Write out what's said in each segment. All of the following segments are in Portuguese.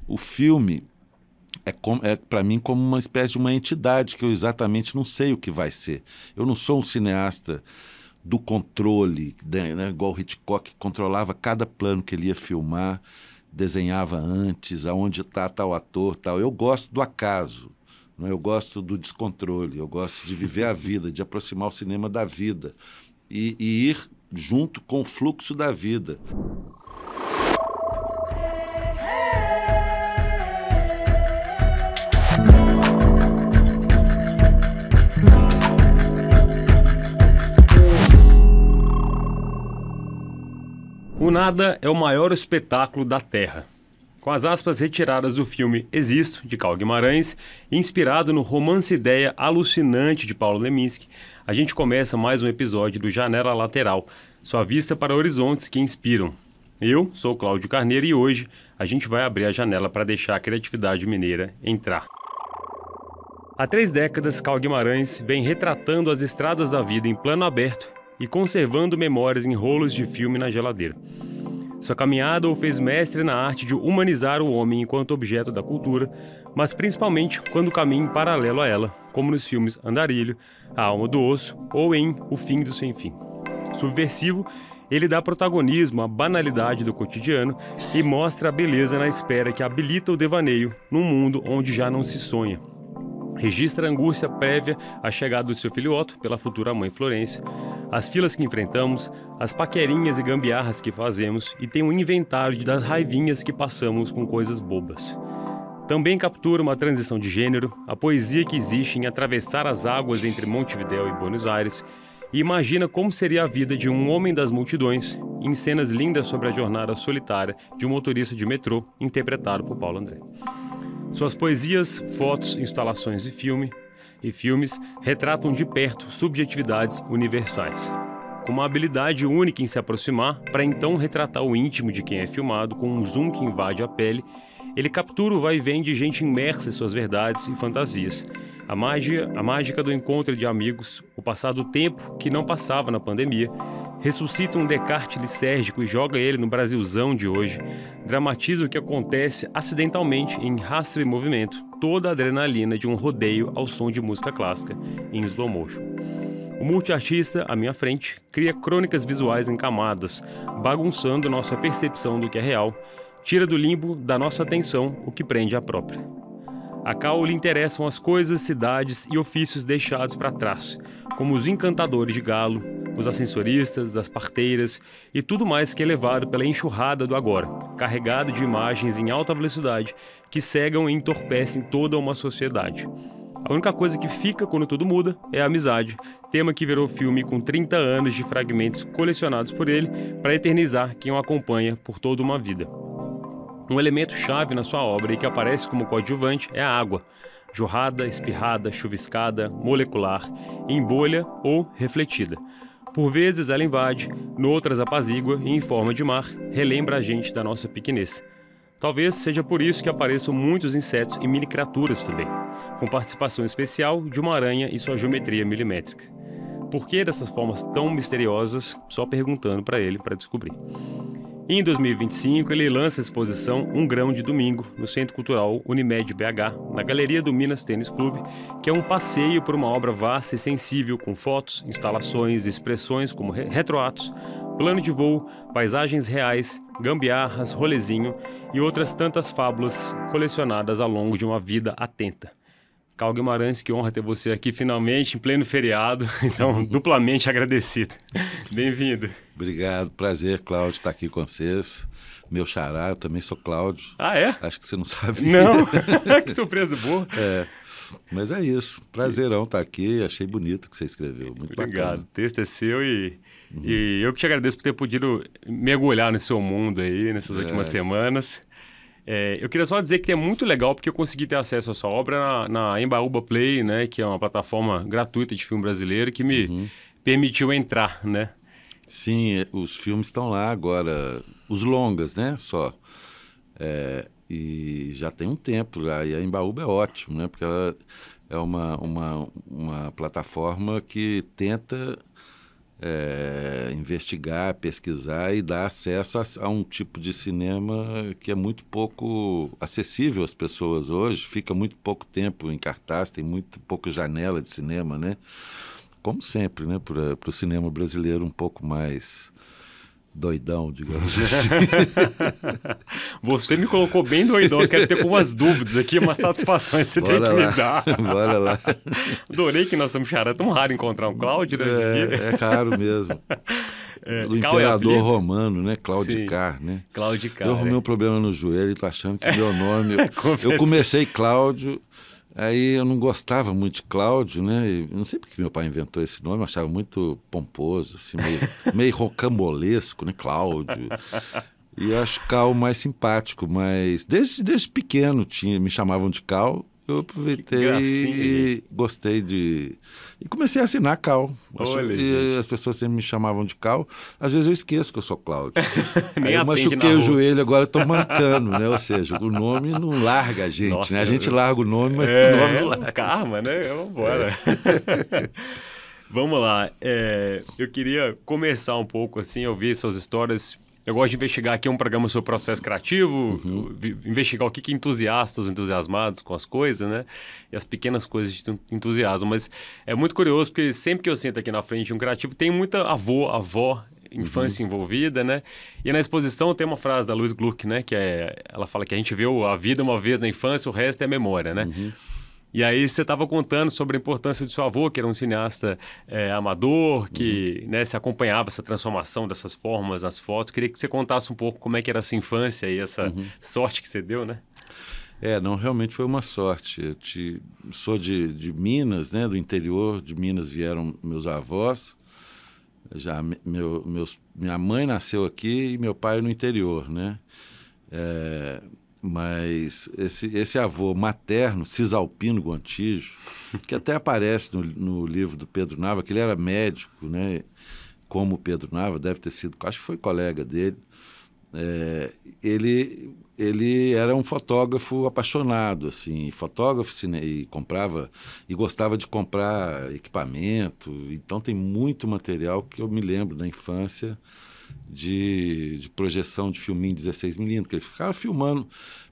o filme é para mim como uma espécie de uma entidade que eu exatamente não sei o que vai ser. Eu não sou um cineasta do controle, né, igual o Hitchcock, que controlava cada plano que ele ia filmar, desenhava antes, aonde está tal ator, tal. Eu gosto do acaso, né? Eu gosto do descontrole, eu gosto de viver a vida, de aproximar o cinema da vida e ir junto com o fluxo da vida. O nada é o maior espetáculo da Terra. Com as aspas retiradas do filme Existo, de Carl Guimarães, inspirado no romance-ideia alucinante de Paulo Leminski, a gente começa mais um episódio do Janela Lateral, sua vista para horizontes que inspiram. Eu sou Cláudio Carneiro e hoje a gente vai abrir a janela para deixar a criatividade mineira entrar. Há 3 décadas, Carl Guimarães vem retratando as estradas da vida em plano aberto e conservando memórias em rolos de filme na geladeira. Sua caminhada o fez mestre na arte de humanizar o homem enquanto objeto da cultura, mas principalmente quando caminha em paralelo a ela, como nos filmes Andarilho, A Alma do Osso ou em O Fim do Sem Fim. Subversivo, ele dá protagonismo à banalidade do cotidiano e mostra a beleza na espera que habilita o devaneio num mundo onde já não se sonha. Registra a angústia prévia à chegada do seu filho Otto pela futura mãe Florência, as filas que enfrentamos, as paquerinhas e gambiarras que fazemos e tem um inventário das raivinhas que passamos com coisas bobas. Também captura uma transição de gênero, a poesia que existe em atravessar as águas entre Montevidéu e Buenos Aires e imagina como seria a vida de um homem das multidões em cenas lindas sobre a jornada solitária de um motorista de metrô interpretado por Paulo André. Suas poesias, fotos, instalações e filmes retratam de perto subjetividades universais. Com uma habilidade única em se aproximar para então retratar o íntimo de quem é filmado com um zoom que invade a pele, ele captura o vai e vem de gente imersa em suas verdades e fantasias. A mágica do encontro de amigos, o passar do tempo que não passava na pandemia, ressuscita um Descartes lisérgico e joga ele no Brasilzão de hoje, dramatiza o que acontece acidentalmente em Rastro e Movimento, toda a adrenalina de um rodeio ao som de música clássica em slow motion. O multiartista, à minha frente, cria crônicas visuais em camadas, bagunçando nossa percepção do que é real, tira do limbo da nossa atenção o que prende a própria. A Cal lhe interessam as coisas, cidades e ofícios deixados para trás, como os encantadores de galo, os ascensoristas, as parteiras e tudo mais que é levado pela enxurrada do agora, carregado de imagens em alta velocidade que cegam e entorpecem toda uma sociedade. A única coisa que fica quando tudo muda é a amizade, tema que virou filme com 30 anos de fragmentos colecionados por ele para eternizar quem o acompanha por toda uma vida. Um elemento chave na sua obra e que aparece como coadjuvante é a água, jorrada, espirrada, chuviscada, molecular, em bolha ou refletida. Por vezes ela invade, noutras apazigua e em forma de mar, relembra a gente da nossa pequenez. Talvez seja por isso que apareçam muitos insetos e mini-criaturas também, com participação especial de uma aranha e sua geometria milimétrica. Por que dessas formas tão misteriosas? Só perguntando para ele para descobrir. Em 2025, ele lança a exposição Um Grão de Domingo, no Centro Cultural Unimed BH, na Galeria do Minas Tênis Clube, que é um passeio por uma obra vasta e sensível com fotos, instalações e expressões como retroatos, plano de voo, paisagens reais, gambiarras, rolezinho e outras tantas fábulas colecionadas ao longo de uma vida atenta. Carl Guimarães, que honra ter você aqui finalmente, em pleno feriado, então duplamente agradecido. Bem-vindo. Obrigado, prazer, Cláudio, estar aqui com vocês. Meu xará, eu também sou Cláudio. Ah, é? Acho que você não sabe. Não, que surpresa boa. Mas é isso, prazerão estar aqui, achei bonito o que você escreveu, muito Obrigado, bacana. o texto é seu e eu que te agradeço por ter podido mergulhar no seu mundo aí, nessas últimas semanas. Eu queria só dizer que é muito legal porque eu consegui ter acesso à sua obra na Embaúba Play, né, que é uma plataforma gratuita de filme brasileiro que me permitiu entrar, né? Sim, os filmes estão lá agora, os longas, né, só. E já tem um tempo já, e a Embaúba é ótimo, né, porque ela é uma plataforma que tenta investigar, pesquisar e dar acesso a um tipo de cinema que é muito pouco acessível às pessoas hoje, fica muito pouco tempo em cartaz, tem muito pouca janela de cinema, né? Como sempre, né? Para o cinema brasileiro um pouco mais doidão, digamos assim. Você me colocou bem doidão, eu quero ter umas dúvidas aqui, umas satisfações que você tem que me dar. Bora lá. Adorei que nós somos xará, é tão raro encontrar um Cláudio, né? É raro mesmo. O imperador romano, né? Claudicar, né? Claudicar. Eu arrumei um problema no joelho e tô achando que meu nome... eu comecei Cláudio, aí eu não gostava muito de Cláudio, né? Eu não sei porque meu pai inventou esse nome, eu achava muito pomposo, assim, meio rocambolesco, né? Cláudio. E eu acho Cal mais simpático, mas desde pequeno me chamavam de Cal. Eu aproveitei e gostei de... E comecei a assinar Cal. E as pessoas sempre me chamavam de Cal. Às vezes eu esqueço que eu sou Cláudio. Aí eu machuquei o joelho, agora estou mancando, né? Ou seja, o nome não larga a gente, nossa, né? A gente larga o nome, mas o nome não larga. Karma, né? Vamos embora. Vamos lá. Eu queria começar um pouco assim, ouvir suas histórias. Eu gosto de investigar aqui um programa sobre processo criativo, investigar o que entusiasta os entusiasmados com as coisas, né? E as pequenas coisas de entusiasmo. Mas é muito curioso, porque sempre que eu sento aqui na frente de um criativo, tem muita avó, infância envolvida, né? E na exposição tem uma frase da Louise Gluck, né? Que ela fala que a gente vê a vida uma vez na infância, o resto é memória, né? E aí você estava contando sobre a importância do seu avô, que era um cineasta amador, que né, se acompanhava essa transformação dessas formas nas fotos. Queria que você contasse um pouco como é que era essa infância e essa sorte que você deu, né? Não, realmente foi uma sorte. Eu sou de Minas, né? Do interior de Minas vieram meus avós. Já minha mãe nasceu aqui e meu pai no interior, né? Mas esse avô materno, Cisalpino Gontijo, que até aparece no livro do Pedro Nava, que ele era médico, né? Como o Pedro Nava, deve ter sido, acho que foi colega dele. Ele era um fotógrafo apaixonado, assim, fotógrafo e comprava e gostava de comprar equipamento. Então tem muito material que eu me lembro da infância de projeção de filminho 16mm, que ele ficava filmando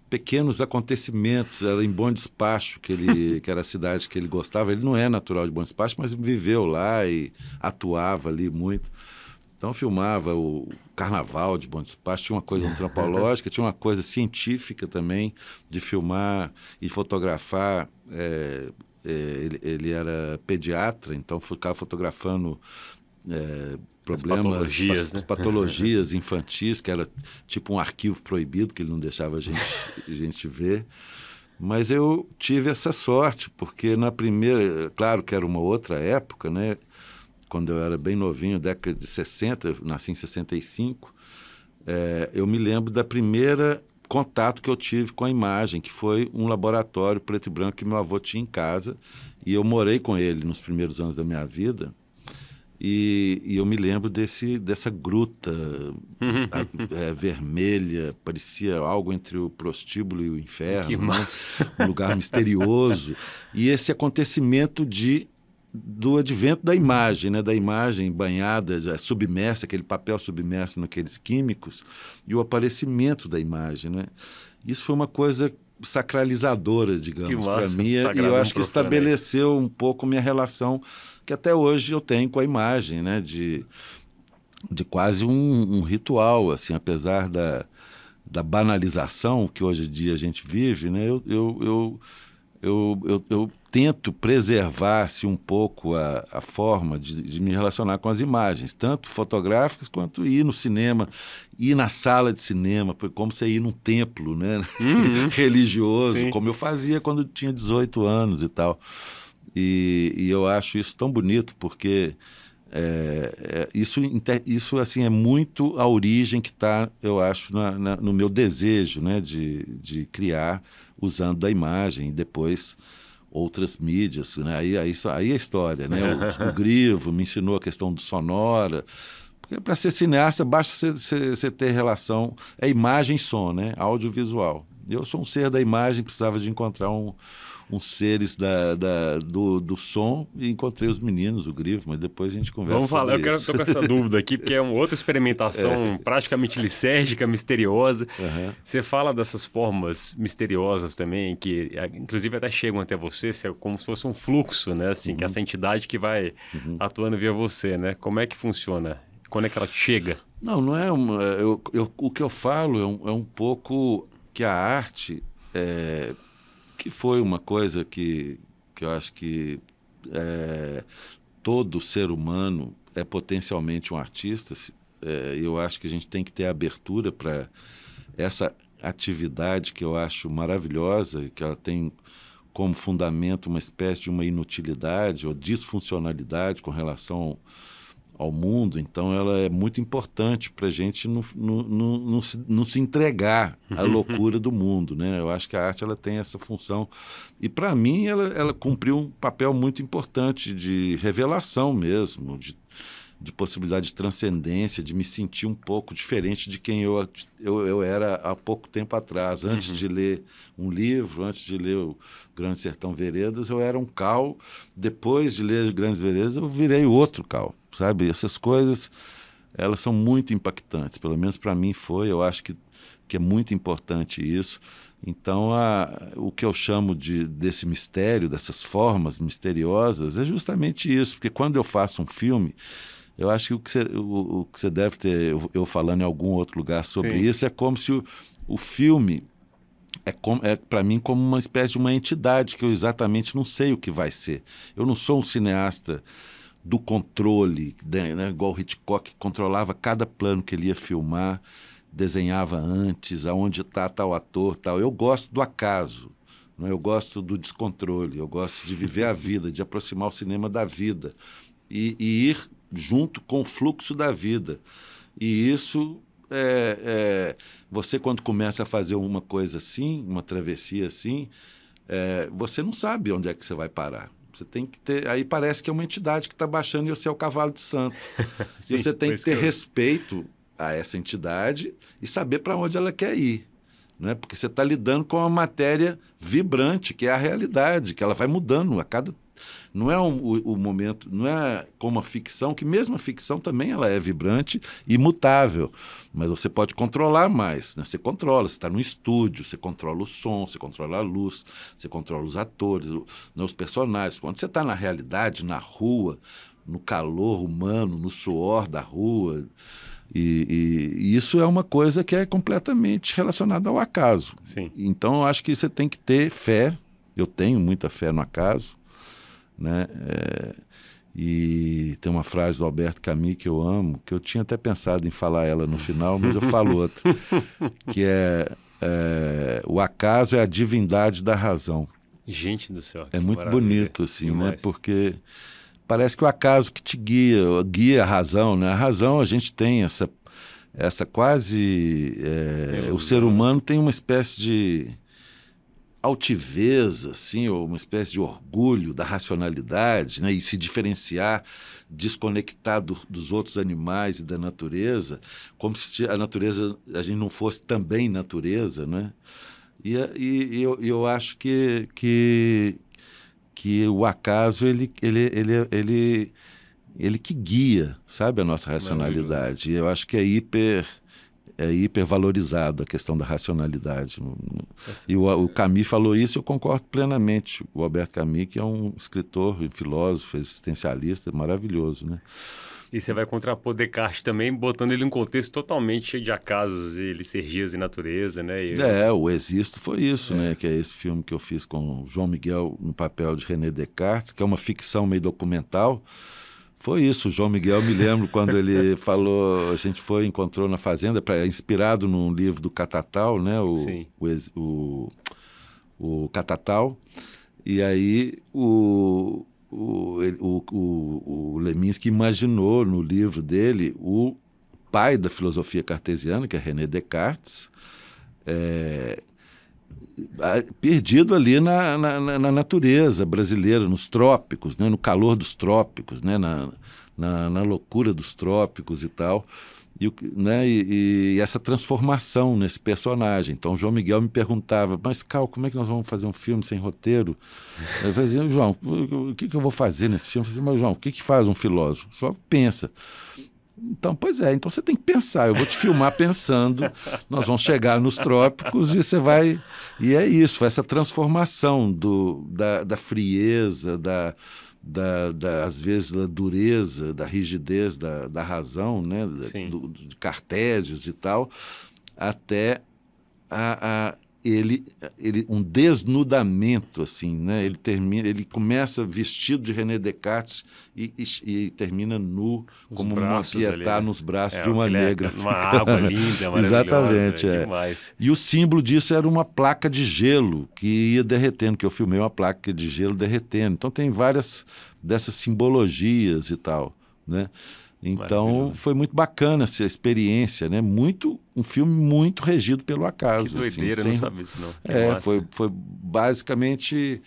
pequenos acontecimentos. Era em Bom Despacho, que era a cidade que ele gostava. Ele não é natural de Bom Despacho, mas viveu lá e atuava ali muito. Então filmava o carnaval de Bom Despacho, tinha uma coisa antropológica, tinha uma coisa científica também, de filmar e fotografar. Ele era pediatra, então ficava fotografando problemas, patologias infantis, que era tipo um arquivo proibido, que ele não deixava a gente ver. Mas eu tive essa sorte, porque na primeira, claro que era uma outra época, né? Quando eu era bem novinho, década de 60, eu nasci em 65, eu me lembro da primeira contato que eu tive com a imagem, que foi um laboratório preto e branco que meu avô tinha em casa, e eu morei com ele nos primeiros anos da minha vida. E eu me lembro dessa gruta vermelha, parecia algo entre o prostíbulo e o inferno, né? Um lugar misterioso. E esse acontecimento do advento da imagem, né? Da imagem banhada, submersa, aquele papel submerso naqueles químicos, e o aparecimento da imagem, né? Isso foi uma coisa sacralizadora, digamos, para mim, e eu acho que estabeleceu um pouco minha relação, que até hoje eu tenho com a imagem, né? De quase um ritual, assim, apesar da banalização que hoje em dia a gente vive, né? Eu tento preservar-se um pouco a forma de me relacionar com as imagens, tanto fotográficas quanto ir no cinema, ir na sala de cinema, como você ir num templo, né? Religioso, sim, como eu fazia quando tinha 18 anos e tal. E eu acho isso tão bonito, porque isso assim, é muito a origem que está, eu acho, no meu desejo, né? de criar usando da imagem e depois outras mídias, né? Aí é história, né? O Grivo me ensinou a questão do sonora, porque para ser cineasta basta você ter relação, imagem e som, né? Audiovisual. Eu sou um ser da imagem, precisava de encontrar uns seres do som e encontrei os meninos, o Grifo, mas depois a gente conversa. Vamos falar, sobre tô com essa dúvida aqui, porque é uma outra experimentação praticamente lisérgica, misteriosa. Uhum. Você fala dessas formas misteriosas também, que inclusive até chegam até você, como se fosse um fluxo, né? Assim, que essa entidade que vai atuando via você, né? Como é que funciona? Quando é que ela chega? Não é uma. O que eu falo é um pouco que a arte, que foi uma coisa que eu acho que todo ser humano é potencialmente um artista. Eu acho que a gente tem que ter abertura para essa atividade que eu acho maravilhosa, que ela tem como fundamento uma espécie de uma inutilidade ou disfuncionalidade com relação ao mundo. Então ela é muito importante para a gente não se entregar à loucura do mundo, né? Eu acho que a arte ela tem essa função e para mim ela cumpriu um papel muito importante de revelação mesmo, de possibilidade de transcendência, de me sentir um pouco diferente de quem eu era há pouco tempo atrás. Antes de ler um livro, antes de ler o Grande Sertão Veredas, eu era um Cal. Depois de ler Grandes Veredas, eu virei outro Cal, sabe? Essas coisas, elas são muito impactantes, pelo menos para mim foi. Eu acho que é muito importante isso. Então, o que eu chamo desse mistério, dessas formas misteriosas, é justamente isso, porque quando eu faço um filme, eu acho que o que você deve ter, eu falando em algum outro lugar sobre isso, é como se o filme para mim como uma espécie de uma entidade que eu exatamente não sei o que vai ser. Eu não sou um cineasta do controle, né, igual o Hitchcock, que controlava cada plano que ele ia filmar, desenhava antes, aonde está tal ator, tal. Eu gosto do acaso, né? Eu gosto do descontrole, eu gosto de viver a vida, de aproximar o cinema da vida e ir junto com o fluxo da vida. E isso, você quando começa a fazer uma coisa assim, uma travessia assim, você não sabe onde é que você vai parar. Você tem que ter... Aí parece que é uma entidade que está baixando e você é o cavalo de santo. Sim, e você tem que ter respeito a essa entidade e saber para onde ela quer ir. Não é? Porque você está lidando com uma matéria vibrante, que é a realidade, que ela vai mudando a cada... Não é o momento, não é como a ficção, que mesmo a ficção também ela é vibrante e mutável, mas você pode controlar mais, né? Você controla, você está no estúdio, você controla o som, você controla a luz, você controla os atores, os personagens. Quando você está na realidade, na rua, no calor humano, no suor da rua, e isso é uma coisa que é completamente relacionada ao acaso. Sim. Então eu acho que você tem que ter fé, eu tenho muita fé no acaso, né? E tem uma frase do Albert Camus que eu amo, que eu tinha até pensado em falar ela no final, mas eu falo outra, que o acaso é a divindade da razão. Gente do céu. É muito maravilha. bonito, assim, Demais. né? Porque parece que o acaso que te guia a razão, né? A razão, a gente tem essa quase... o ser humano tem uma espécie de altivez, assim, ou uma espécie de orgulho da racionalidade, né? E se diferenciar, desconectar dos outros animais e da natureza, como se a natureza, a gente não fosse também natureza, né? E eu acho que o acaso ele que guia, sabe, a nossa racionalidade. E eu acho que é hipervalorizado a questão da racionalidade. E o Camus falou isso, eu concordo plenamente. O Albert Camus, que é um escritor, filósofo, existencialista, maravilhoso, né? E você vai contrapor Descartes também, botando ele em um contexto totalmente cheio de acasos e licergias e natureza, né? O Existo foi isso, né? Que é esse filme que eu fiz com o João Miguel no papel de René Descartes, que é uma ficção meio documental. Foi isso, o João Miguel, me lembro quando ele falou, a gente encontrou na fazenda, inspirado num livro do Catatal, né? O Catatal. E aí o Leminski imaginou no livro dele o pai da filosofia cartesiana, que é René Descartes, perdido ali na natureza brasileira, nos trópicos, né? No calor dos trópicos, né? Na loucura dos trópicos e tal. né, e essa transformação nesse personagem. Então, o João Miguel me perguntava, mas, Cal, como é que nós vamos fazer um filme sem roteiro? Eu fazia, João, o que eu vou fazer nesse filme? Eu falei, mas, João, o que faz um filósofo? Só pensa. Então, pois é, então você tem que pensar. Eu vou te filmar pensando, nós vamos chegar nos trópicos e você vai... E é isso, essa transformação da frieza, às vezes, da dureza, da rigidez da razão, né? De Cartésios e tal, até um desnudamento, assim, né? Ele começa vestido de René Descartes e termina nu, como uma Pietà nos braços de uma negra. Uma água linda, maravilhosa. Exatamente, demais. E o símbolo disso era uma placa de gelo que ia derretendo, que eu filmei uma placa de gelo derretendo. Então tem várias dessas simbologias e tal, né? Então foi muito bacana essa experiência, né? Um filme muito regido pelo acaso. Que doideira, assim, não sabia disso não. Foi basicamente,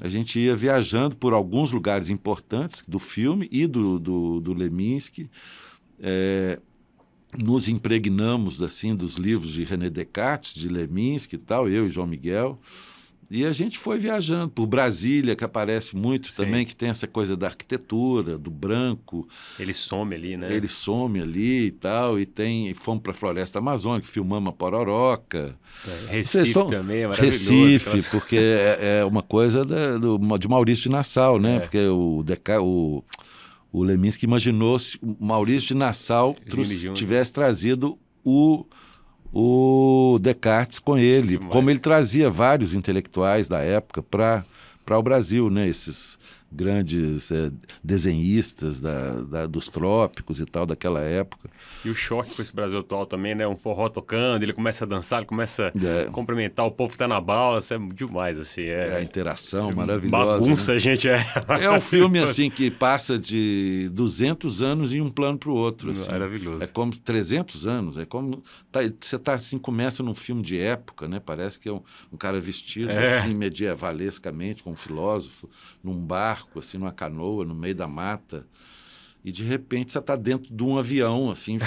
a gente ia viajando por alguns lugares importantes do filme e do Leminski, nos impregnamos assim dos livros de René Descartes, de Leminski e tal, eu e João Miguel. E a gente foi viajando por Brasília, que aparece muito também, que tem essa coisa da arquitetura, do branco. Ele some ali, né? Ele some ali e tal. E fomos para a Floresta Amazônica, filmamos a Pororoca. Recife também, é maravilhoso. Recife, porque é uma coisa de Maurício de Nassau, né? Porque o Leminski imaginou se o Maurício de Nassau tivesse trazido o Descartes com ele, como ele trazia vários intelectuais da época para o Brasil, né? Esses grandes desenhistas dos trópicos e tal, daquela época. E o choque com esse Brasil atual também, né? Um forró tocando, ele começa a dançar, ele começa a cumprimentar o povo que tá na balsa, é demais, assim. A interação maravilhosa. Bagunça, né? A gente É um filme, assim, que passa de 200 anos em um plano para o outro. Assim. Maravilhoso. É como 300 anos, é como... você assim, começa num filme de época, né? Parece que é um cara vestido, assim, medievalescamente, como um filósofo, num barco, assim, numa canoa, no meio da mata. E, de repente, você está dentro de um avião, assim,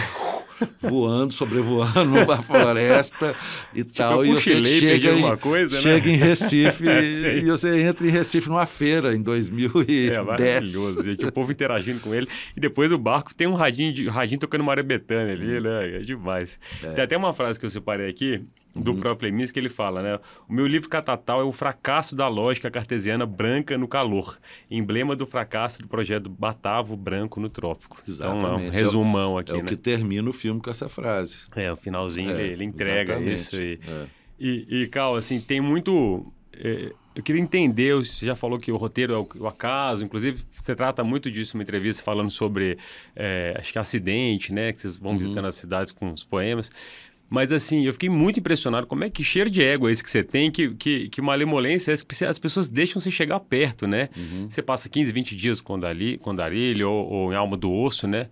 voando, sobrevoando uma floresta e tal. E você chega em Recife e você entra em Recife numa feira em 2010. É maravilhoso, gente. O povo interagindo com ele. E depois o barco tem um radinho tocando Maria Bethânia ali, né? É demais. Tem até uma frase que eu separei aqui, do próprio Leminski, que ele fala, né? O meu livro Catatal é o fracasso da lógica cartesiana branca no calor, emblema do fracasso do projeto Batavo branco no trópico. Exatamente. Então, um resumão aqui, né? É o que termina o filme com essa frase. O finalzinho ele entrega isso. E, Cal, assim, tem muito... eu queria entender, você já falou que o roteiro é o acaso, inclusive você trata muito disso numa entrevista falando sobre, acho que acidente, né? Que vocês vão visitando as cidades com os poemas. Mas, assim, eu fiquei muito impressionado como é que cheiro de ego é esse que você tem, que malemolência é que as pessoas deixam você chegar perto, né? Você passa 15, 20 dias com Andarilho ou em Alma do Osso, né?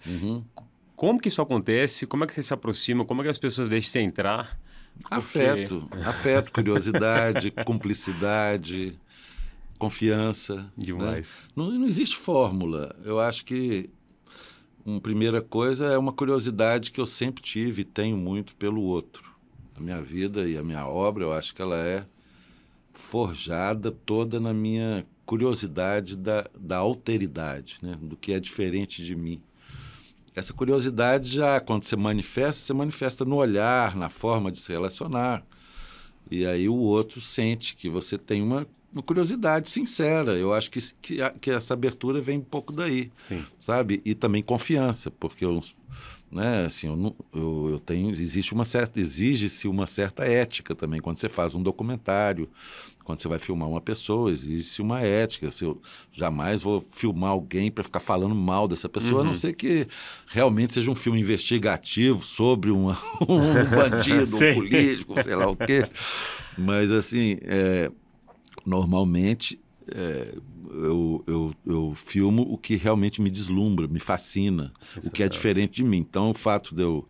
Como que isso acontece? Como é que você se aproxima? Como é que as pessoas deixam você entrar? Afeto, curiosidade, cumplicidade, confiança. Demais. Né? Não existe fórmula. Eu acho que uma primeira coisa é uma curiosidade que eu sempre tive e tenho muito pelo outro. A minha vida e a minha obra, eu acho que ela é forjada toda na minha curiosidade da alteridade, né? Do que é diferente de mim. Essa curiosidade já, quando você manifesta no olhar, na forma de se relacionar. E aí o outro sente que você tem uma curiosidade sincera. Eu acho que essa abertura vem um pouco daí, sabe? E também confiança, porque assim, exige-se uma certa ética também. Quando você faz um documentário, quando você vai filmar uma pessoa, existe uma ética. Eu jamais vou filmar alguém para ficar falando mal dessa pessoa, a não ser que realmente seja um filme investigativo sobre um bandido, um político, sei lá o quê. Mas, assim, normalmente eu filmo o que realmente me deslumbra, me fascina, o que é diferente de mim. Então, o fato de eu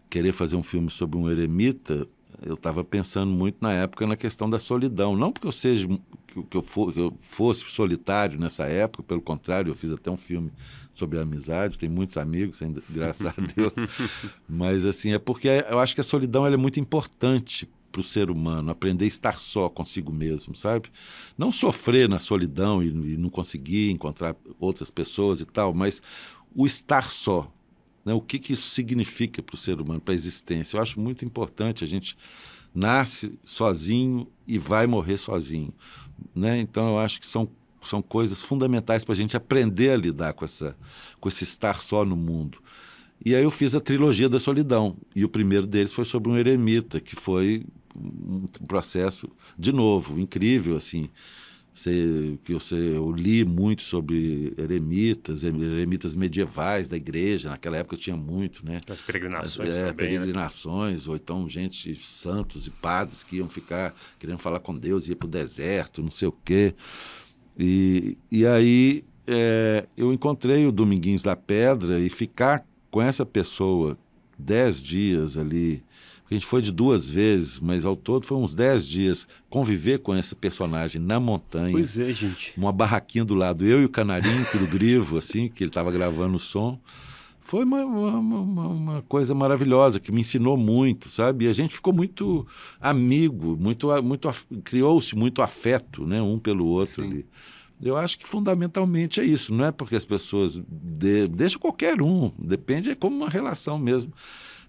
querer fazer um filme sobre um eremita, eu estava pensando muito na época na questão da solidão. Não porque eu seja que eu fosse solitário nessa época, pelo contrário, eu fiz até um filme sobre a amizade, tenho muitos amigos, ainda, graças a Deus, mas assim, é porque eu acho que a solidão ela é muito importante para o ser humano, aprender a estar só consigo mesmo, sabe? Não sofrer na solidão e não conseguir encontrar outras pessoas e tal, mas o estar só, né? O que isso significa para o ser humano, para a existência. Eu acho muito importante, a gente nasce sozinho e vai morrer sozinho, né? Então eu acho que são coisas fundamentais para a gente aprender a lidar com esse estar só no mundo. E aí eu fiz a trilogia da solidão, e o primeiro deles foi sobre um eremita, que foi um processo, de novo, incrível, assim. Eu li muito sobre eremitas medievais da igreja, naquela época tinha muito, né? As peregrinações também, peregrinações, né? Ou então gente, santos e padres que iam ficar querendo falar com Deus, ia para o deserto, não sei o quê. E aí eu encontrei o Dominguinhos da Pedra e ficar com essa pessoa 10 dias ali, a gente foi de 2 vezes, mas ao todo foi uns 10 dias, conviver com esse personagem na montanha. Pois é, gente. Uma barraquinha do lado, eu e o Canarinho, do Grivo, assim, que ele estava gravando o som. Foi uma coisa maravilhosa, que me ensinou muito, sabe? E a gente ficou muito amigo, criou-se muito afeto, né, um pelo outro. Sim. Ali. Eu acho que fundamentalmente é isso, não é porque as pessoas deixam qualquer um, depende, é como uma relação mesmo.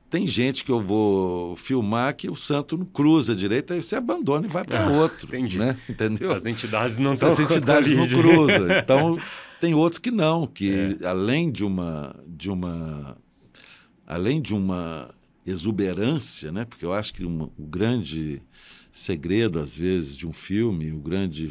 Tem gente que eu vou filmar que o santo não cruza direito, aí você abandona e vai para outro. Entendi. Né? Entendeu? As entidades não estão. As entidades não cruzam. Então, tem outros que não, que além de uma exuberância, né? Porque eu acho que o grande segredo, às vezes, de um filme,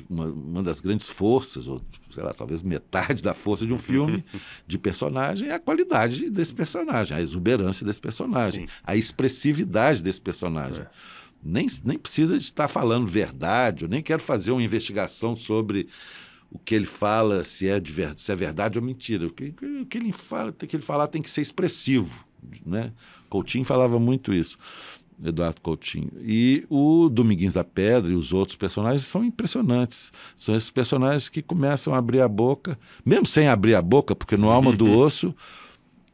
uma das grandes forças, ou sei lá, talvez metade da força de um filme, de personagem, é a qualidade desse personagem, a exuberância desse personagem, sim, a expressividade desse personagem. Nem precisa de estar falando verdade, eu nem quero fazer uma investigação sobre o que ele fala, se é verdade ou mentira. O que ele fala tem que ser expressivo, né? Coutinho falava muito isso. Eduardo Coutinho. E o Dominguinhos da Pedra e os outros personagens são impressionantes. São esses personagens que começam a abrir a boca, mesmo sem abrir a boca, porque no Alma do Osso,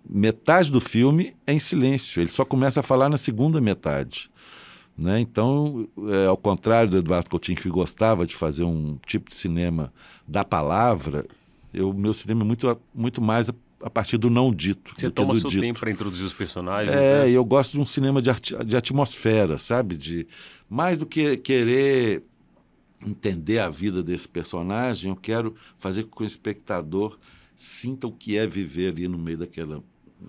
metade do filme é em silêncio. Ele só começa a falar na segunda metade. Né? Então, ao contrário do Eduardo Coutinho, que gostava de fazer um tipo de cinema da palavra, meu cinema é muito mais a partir do não dito. Você toma seu tempo para introduzir os personagens. Né? Eu gosto de um cinema de atmosfera, sabe? Mais do que querer entender a vida desse personagem, eu quero fazer com que o espectador sinta o que é viver ali no meio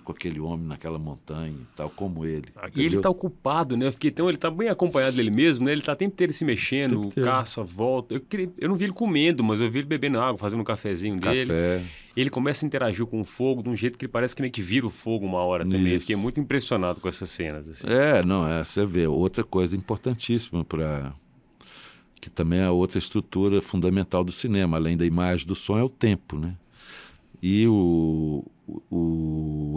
com aquele homem naquela montanha, tal como ele. E ele está ocupado, né? Ele está bem acompanhado dele mesmo, né? Ele está o tempo inteiro se mexendo, caça, volta. Eu não vi ele comendo, mas eu vi ele bebendo água, fazendo um cafezinho dele. Ele começa a interagir com o fogo de um jeito que ele parece que meio que vira o fogo uma hora também. Eu fiquei muito impressionado com essas cenas. Assim. Você vê, outra coisa importantíssima que também é outra estrutura fundamental do cinema, além da imagem do som, é o tempo, né? E o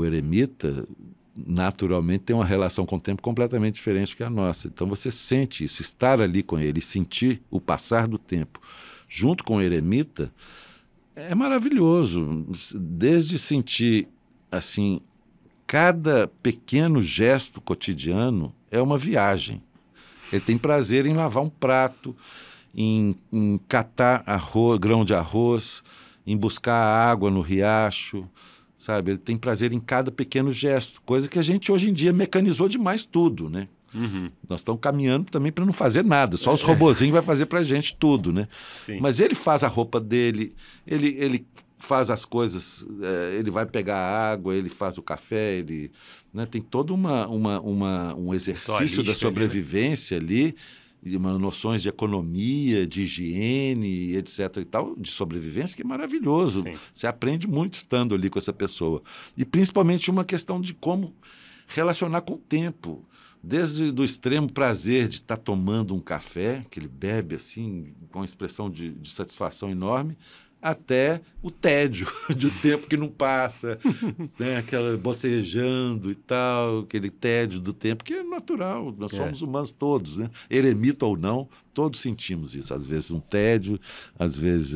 eremita, naturalmente, tem uma relação com o tempo completamente diferente que a nossa. Então, você sente isso, estar ali com ele, sentir o passar do tempo junto com o eremita, é maravilhoso. Desde sentir, assim, cada pequeno gesto cotidiano é uma viagem. Ele tem prazer em lavar um prato, em catar grão de arroz, em buscar água no riacho, sabe? Ele tem prazer em cada pequeno gesto, coisa que a gente hoje em dia mecanizou demais tudo, né? Uhum. Nós estamos caminhando também para não fazer nada, só os robozinhos vai fazer para a gente tudo, né? Sim. Mas ele faz a roupa dele, ele faz as coisas, ele vai pegar a água, ele faz o café, né? Tem todo um exercício da sobrevivência ali, e noções de economia, de higiene, etc. e tal, de sobrevivência, que é maravilhoso. Sim. Você aprende muito estando ali com essa pessoa. E principalmente uma questão de como relacionar com o tempo. Desde do extremo prazer de estar tomando um café, que ele bebe assim, com uma expressão de satisfação enorme, até o tédio de tempo que não passa, né? Aquela bocejando e tal, aquele tédio do tempo, que é natural, nós somos humanos todos, né? Eremita ou não, todos sentimos isso. Às vezes um tédio, às vezes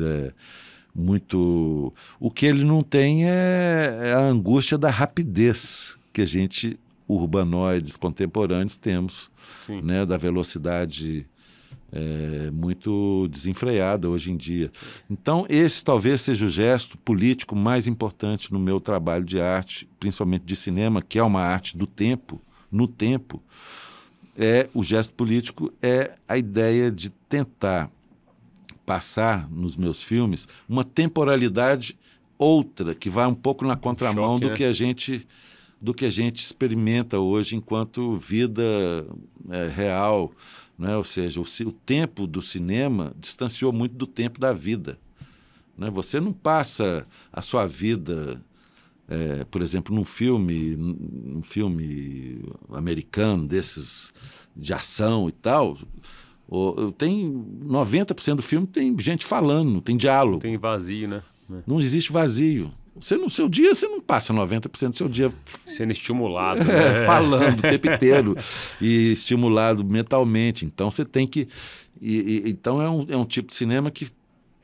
muito... O que ele não tem é a angústia da rapidez que a gente, urbanoides contemporâneos, temos, né? Da velocidade... muito desenfreada hoje em dia. Então, esse talvez seja o gesto político mais importante no meu trabalho de arte, principalmente de cinema, que é uma arte do tempo, no tempo. O gesto político é a ideia de tentar passar nos meus filmes uma temporalidade outra, que vai um pouco na contramão do que a gente experimenta hoje enquanto vida real, né? Ou seja, o tempo do cinema distanciou muito do tempo da vida, né? Você não passa a sua vida, por exemplo, num filme americano, desses de ação e tal, tem 90% do filme tem gente falando, tem diálogo. Tem vazio, né? Não existe vazio. No seu dia, você não passa 90% do seu dia... Sendo estimulado. Né? Falando o tempo inteiro e estimulado mentalmente. Então, você tem que... Então, é um tipo de cinema que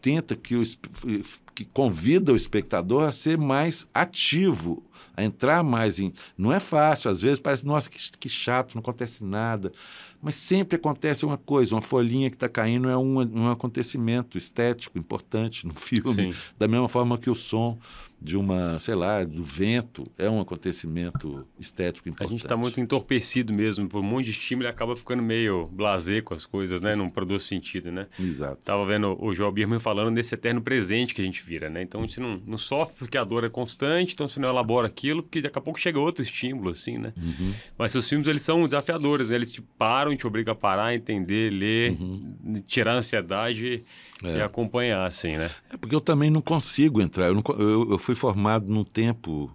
tenta, que convida o espectador a ser mais ativo, a entrar mais em... Não é fácil, às vezes parece, nossa, que chato, não acontece nada. Mas sempre acontece uma coisa, uma folhinha que está caindo é um acontecimento estético importante no filme. Sim. Da mesma forma que o som de do vento é um acontecimento estético importante. A gente está muito entorpecido mesmo, por um monte de estímulo e acaba ficando meio blasé com as coisas, né? Não produz sentido, né? Exato. Tava vendo o Joel Birman falando desse eterno presente que a gente vira, né? Então a gente não sofre porque a dor é constante, então você não elabora aquilo, porque daqui a pouco chega outro estímulo, assim, né? Uhum. Mas os filmes, eles são desafiadores, né? Eles te param, te obrigam a parar, entender, ler, tirar a ansiedade e acompanhar, assim, né? Porque eu também não consigo entrar. Eu fui formado num tempo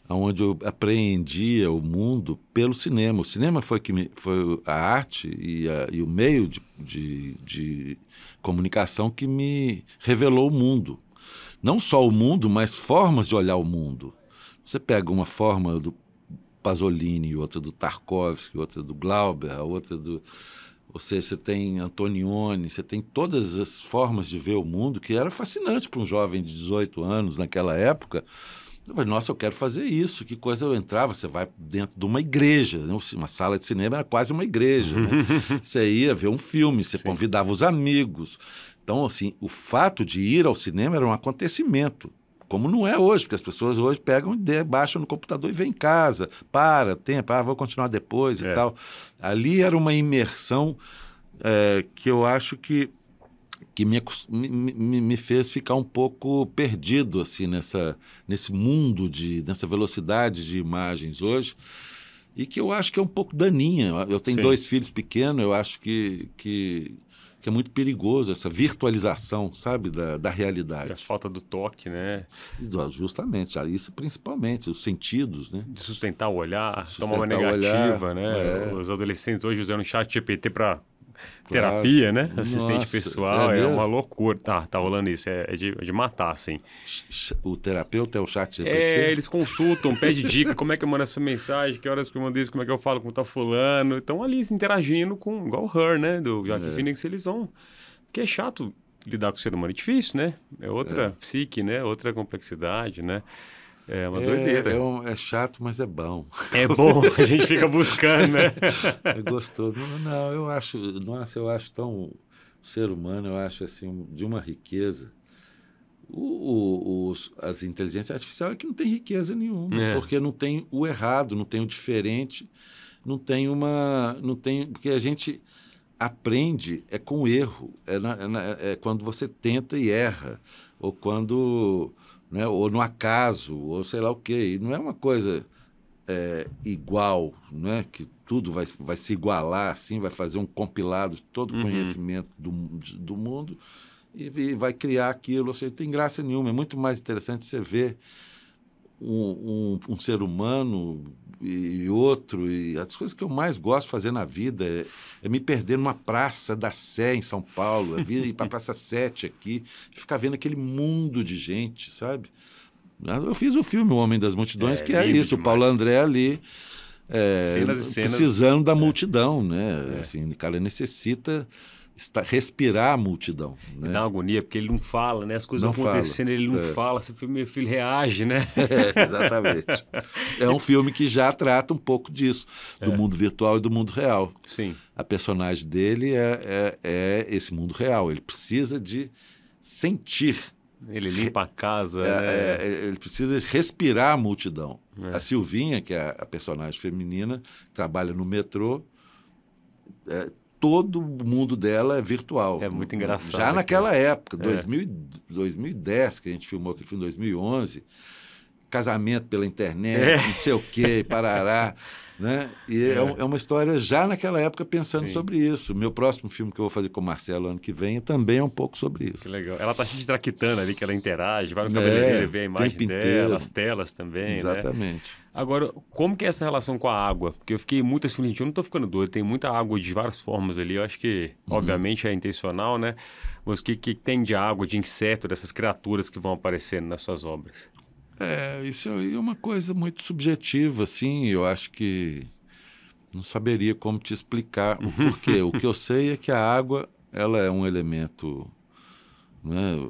onde eu apreendia o mundo pelo cinema. O cinema foi a arte e o meio de comunicação que me revelou o mundo. Não só o mundo, mas formas de olhar o mundo. Você pega uma forma do Pasolini, outra do Tarkovsky, outra do Glauber, a outra do... Ou seja, você tem Antonioni, você tem todas as formas de ver o mundo, que era fascinante para um jovem de 18 anos naquela época. Eu falei, nossa, eu quero fazer isso. Que coisa. Eu entrava, você vai dentro de uma igreja, né? Uma sala de cinema era quase uma igreja, né? Você ia ver um filme, você convidava os amigos. Então, assim, o fato de ir ao cinema era um acontecimento. Como não é hoje, porque as pessoas hoje pegam e baixam no computador e vêm em casa, vou continuar depois e tal. Ali era uma imersão que eu acho que me fez ficar um pouco perdido assim, nesse mundo, nessa velocidade de imagens hoje, e que eu acho que é um pouco daninha. Eu tenho 2 filhos pequenos, eu acho que é muito perigoso essa virtualização, sabe, da realidade. A falta do toque, né? Justamente, isso principalmente, os sentidos, né? De sustentar o olhar, tomar uma negativa, né? Os adolescentes hoje usando o chat GPT para terapia, né? Assistente pessoal, é uma loucura. Tá rolando isso, é de matar, assim. O terapeuta é o chat GPT? Eles consultam, pedem dica, como é que eu mando essa mensagem, que horas que eu mando isso, como é que eu falo com o fulano. Estão ali interagindo igual o Her, né? Do Joaquin Phoenix, eles vão... Porque é chato lidar com o ser humano, é difícil, né? É outra psique, né? Outra complexidade, né? É uma doideira. É chato, mas é bom. É bom, a gente fica buscando, né? É gostoso. Não, eu acho tão... O ser humano, eu acho, assim, de uma riqueza. As inteligências artificiais é que não tem riqueza nenhuma, porque não tem o errado, não tem o diferente, porque a gente aprende com o erro, é quando você tenta e erra, ou quando... Né? Ou no acaso, ou sei lá o quê. E não é uma coisa igual, né? Que tudo vai se igualar, assim, vai fazer um compilado de todo o conhecimento do mundo e vai criar aquilo. Ou seja, não tem graça nenhuma. É muito mais interessante você ver um ser humano e outro. E as coisas que eu mais gosto de fazer na vida é me perder numa Praça da Sé, em São Paulo, ir para a Praça 7 aqui, ficar vendo aquele mundo de gente, sabe? Eu fiz o filme O Homem das Multidões, que é isso, demais. O Paulo André ali cenas. Precisando da multidão, né? Assim, o cara necessita respirar a multidão. Né? Dá uma agonia, porque ele não fala, né? As coisas não acontecendo, ele não fala, meu filho reage, né? Exatamente. É um filme que já trata um pouco disso, do mundo virtual e do mundo real. Sim. A personagem dele é esse mundo real, ele precisa de sentir. Ele limpa a casa, ele precisa respirar a multidão. A Silvinha, que é a personagem feminina, trabalha no metrô, todo o mundo dela é virtual. É muito engraçado. Já naquela época, 2010, que a gente filmou aquele filme em 2011, casamento pela internet, não sei o quê, parará. Né? E é uma história já naquela época pensando sobre isso. Meu próximo filme que eu vou fazer com o Marcelo ano que vem também é um pouco sobre isso. Que legal. Ela tá cheia de traquitana ali, que ela interage, vai no cabeleireiro, vê a imagem dela, as telas também. Exatamente. Né? Agora, como que é essa relação com a água? Porque eu fiquei muito assim, eu não tô ficando doido, tem muita água de várias formas ali, eu acho que, obviamente, é intencional, né? Mas o que tem de água, de inseto, dessas criaturas que vão aparecendo nas suas obras? Isso é uma coisa muito subjetiva, assim, eu acho que não saberia como te explicar o porquê. O que eu sei é que a água, ela é um elemento, né?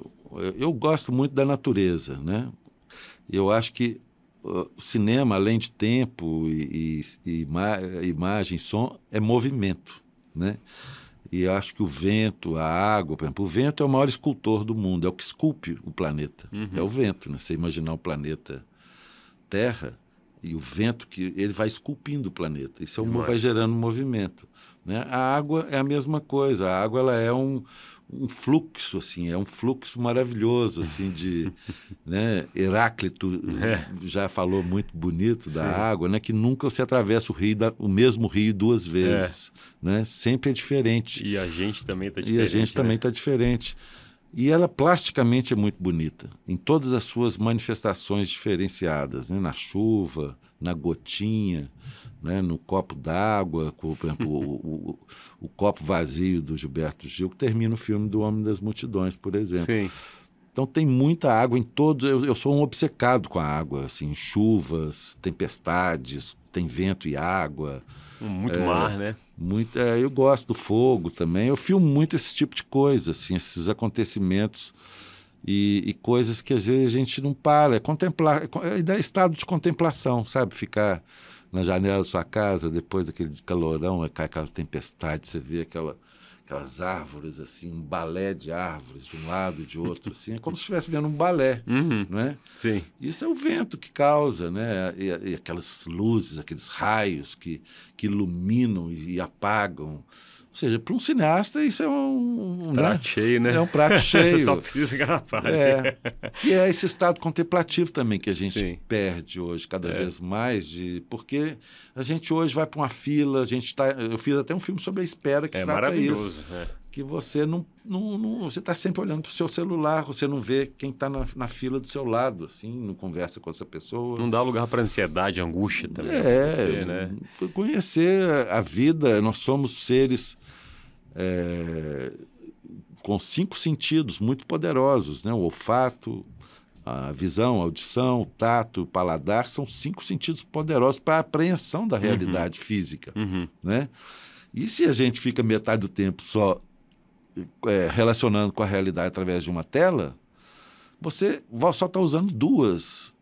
Eu gosto muito da natureza, né? Eu acho que o cinema, além de tempo e imagem, som, é movimento, né? E eu acho que o vento, a água, por exemplo, o vento é o maior escultor do mundo, é o que esculpe o planeta. É o vento, né? Você imaginar o planeta Terra e o vento, que ele vai esculpindo o planeta. Isso vai gerando movimento. Né? A água é a mesma coisa. A água, ela é um fluxo, assim, é um fluxo maravilhoso, assim, de... né? Heráclito já falou muito bonito da água, né? Que nunca você atravessa o mesmo rio duas vezes. Né? Sempre é diferente. E a gente também está diferente. Diferente. E ela plasticamente é muito bonita, em todas as suas manifestações diferenciadas, né? Na chuva, na gotinha, né? No copo d'água, por exemplo, o copo vazio do Gilberto Gil, que termina o filme do Homem das Multidões, por exemplo. Sim. Então tem muita água em todos. Eu sou um obcecado com a água, assim, chuvas, tempestades, tem vento e água. Muito mar, né? Eu gosto do fogo também. Eu filmo muito esse tipo de coisa, assim, esses acontecimentos e coisas que às vezes a gente não para. Contemplar, é estado de contemplação, sabe? Ficar na janela da sua casa, depois daquele calorão, cai aquela tempestade, você vê aquelas árvores, assim, um balé de árvores de um lado e de outro, assim, é como se estivesse vendo um balé, não é? Sim. Isso é o vento que causa, né? E aquelas luzes, aqueles raios que iluminam e apagam. Ou seja, para um cineasta isso é um prato cheio, né? É um prato cheio. Você só precisa grapar. Que é esse estado contemplativo também que a gente perde hoje cada vez mais, porque a gente hoje vai para uma fila, eu fiz até um filme sobre a espera que trata maravilhoso, isso. Que você você está sempre olhando para o seu celular, você não vê quem está na fila do seu lado, assim, não conversa com essa pessoa. Não dá lugar para ansiedade, angústia também. Né? Conhecer a vida, nós somos seres com 5 sentidos muito poderosos, né? O olfato, a visão, a audição, o tato, o paladar, são 5 sentidos poderosos para a apreensão da realidade física. Né? E se a gente fica metade do tempo só relacionando com a realidade através de uma tela, você só está usando dois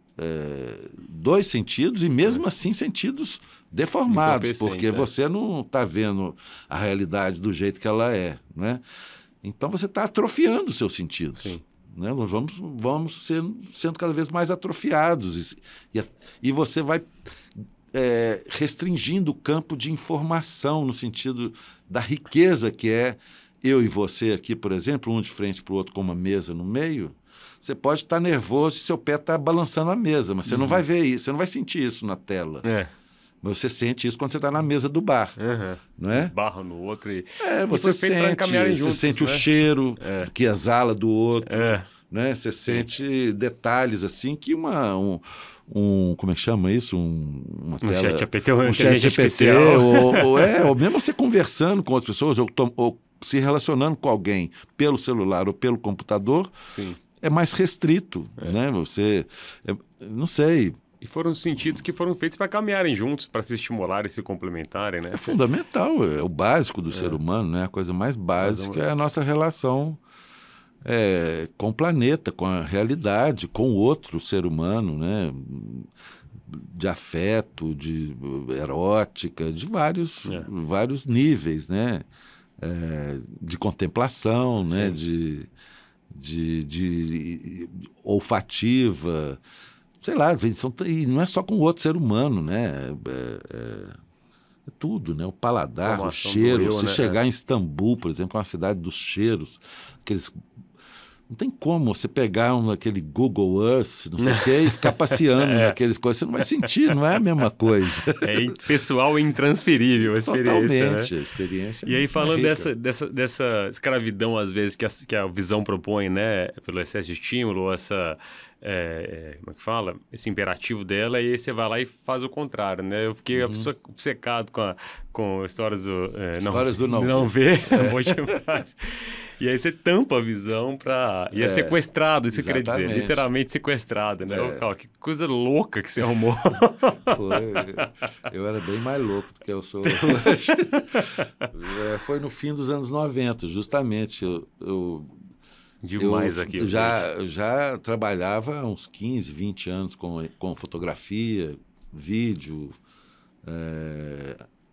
sentidos e mesmo assim sentidos deformados, porque você não está vendo a realidade do jeito que ela é, né? Então você está atrofiando os seus sentidos. Né? Nós vamos sendo cada vez mais atrofiados e você vai restringindo o campo de informação no sentido da riqueza que é eu e você aqui, por exemplo, um de frente para o outro com uma mesa no meio. Você pode estar nervoso e seu pé está balançando a mesa, mas você não vai ver isso, você não vai sentir isso na tela. Mas você sente isso quando você está na mesa do bar, não é? Barra no outro você sente, juntos, o cheiro que exala do outro, né? Você sente detalhes assim que como é que chama isso? Uma tela, chat GPT, uma um chat inteligência GPT, artificial. ou mesmo você conversando com outras pessoas, ou se relacionando com alguém pelo celular ou pelo computador, Sim. é mais restrito, né? Não sei. E foram sentidos que foram feitos para caminharem juntos, para se estimularem, se complementarem, né? É fundamental, é o básico do ser humano, né? A coisa mais básica é a nossa relação com o planeta, com a realidade, com o outro ser humano, né? De afeto, de erótica, de vários níveis, né? De contemplação, né? De olfativa, sei lá, e não é só com o outro ser humano, né? É tudo, né? O paladar, o cheiro. Você chegar em Istambul, por exemplo, que é uma cidade dos cheiros, aqueles... Não tem como você pegar aquele Google Earth, não sei o quê, e ficar passeando naqueles coisas. Você não vai sentir, não é a mesma coisa. É pessoal e intransferível a experiência. Totalmente, né? A experiência. E aí, falando dessa escravidão, às vezes, que a visão propõe, né? Pelo excesso de estímulo, como é que fala? Esse imperativo dela, e aí você vai lá e faz o contrário, né? Eu fiquei obcecado com histórias do... Histórias do não ver. É bom demais. E aí você tampa a visão e é sequestrado, isso quer dizer, literalmente sequestrado, né? Cara, que coisa louca que você arrumou. Eu era bem mais louco do que eu sou hoje. Foi no fim dos anos 90, justamente. Demais aqui. Já trabalhava há uns 15, 20 anos com fotografia, vídeo,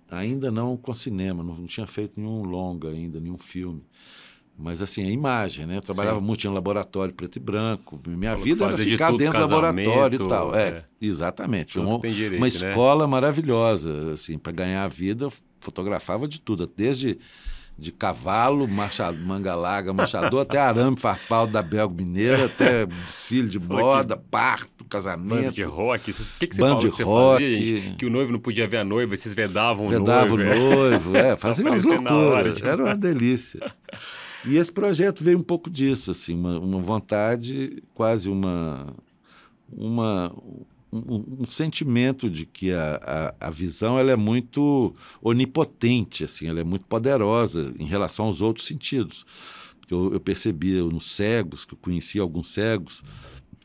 ainda não com cinema, não tinha feito nenhum longa ainda, nenhum filme. Mas, assim, a imagem, né? Eu trabalhava muito, tinha um laboratório preto e branco. Minha vida era ficar dentro do laboratório e tal. Exatamente. Uma escola maravilhosa, assim, para ganhar a vida, eu fotografava de tudo, desde de cavalo, manga larga, machador, até arame farpal da Belga Mineira, até desfile de moda, parto, casamento. Banda de rock. Por que você falou que você fazia, gente? Que o noivo não podia ver a noiva, vocês vedavam o noivo. Vedava o noivo, fazia umas loucuras. Era uma delícia. E esse projeto veio um pouco disso, assim, uma vontade, quase um sentimento de que a visão ela é muito onipotente, assim, ela é muito poderosa em relação aos outros sentidos. Porque eu percebia nos cegos, que eu conhecia alguns cegos,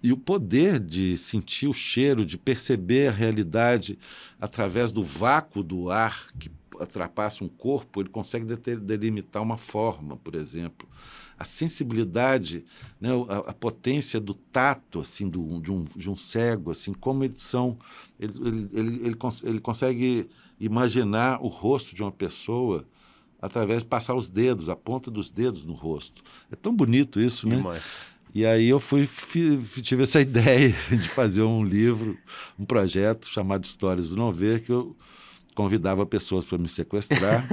e o poder de sentir o cheiro, de perceber a realidade através do vácuo do ar que ultrapassa um corpo, ele consegue delimitar uma forma, por exemplo. A sensibilidade, né, a potência do tato, assim, de um cego, assim, como eles são... Ele consegue imaginar o rosto de uma pessoa através de passar os dedos, a ponta dos dedos no rosto. É tão bonito isso, né? Demais. E aí eu tive essa ideia de fazer um livro, um projeto chamado Histórias do Não Ver, que eu convidava pessoas para me sequestrar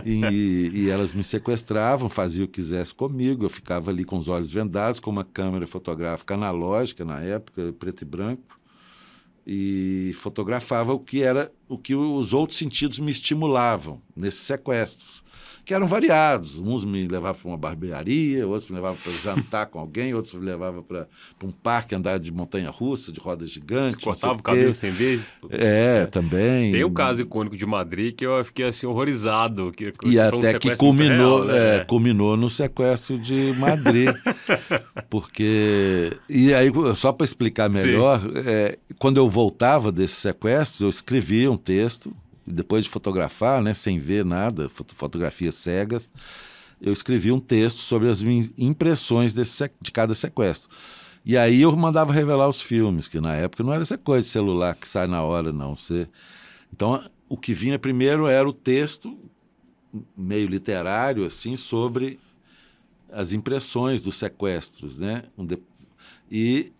e elas me sequestravam, faziam o que quisesse comigo, eu ficava ali com os olhos vendados, com uma câmera fotográfica analógica, na época, preto e branco, e fotografava o que os outros sentidos me estimulavam nesses sequestros, que eram variados. Uns me levavam para uma barbearia, outros me levavam para jantar com alguém, outros me levavam para um parque andar de montanha-russa, de roda gigante. Cortava o cabelo sem ver? Também. Tem o caso icônico de Madrid que eu fiquei assim horrorizado. E até que culminou no sequestro de Madrid. Porque... E aí, só para explicar melhor, quando eu voltava desses sequestros, eu escrevia um texto, depois de fotografar, né, sem ver nada, fotografias cegas, eu escrevi um texto sobre as minhas impressões de cada sequestro. E aí eu mandava revelar os filmes, que na época não era essa coisa de celular que sai na hora, não. Então, o que vinha primeiro era o texto, meio literário, assim, sobre as impressões dos sequestros, né? E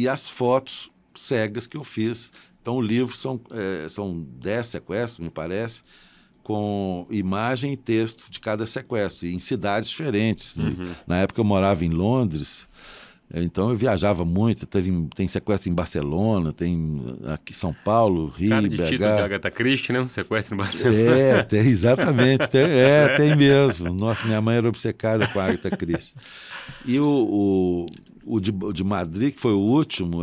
as fotos cegas que eu fiz. Então, o livro são 10 sequestros, me parece, com imagem e texto de cada sequestro, em cidades diferentes. Na época eu morava em Londres, Então eu viajava muito, tem sequestro em Barcelona, tem aqui em São Paulo, Rio, Cara de BH. título de Agatha Christie, né? Um sequestro em Barcelona. Exatamente, tem mesmo. Nossa, minha mãe era obcecada com a Agatha Christie. E o de Madrid, que foi o último,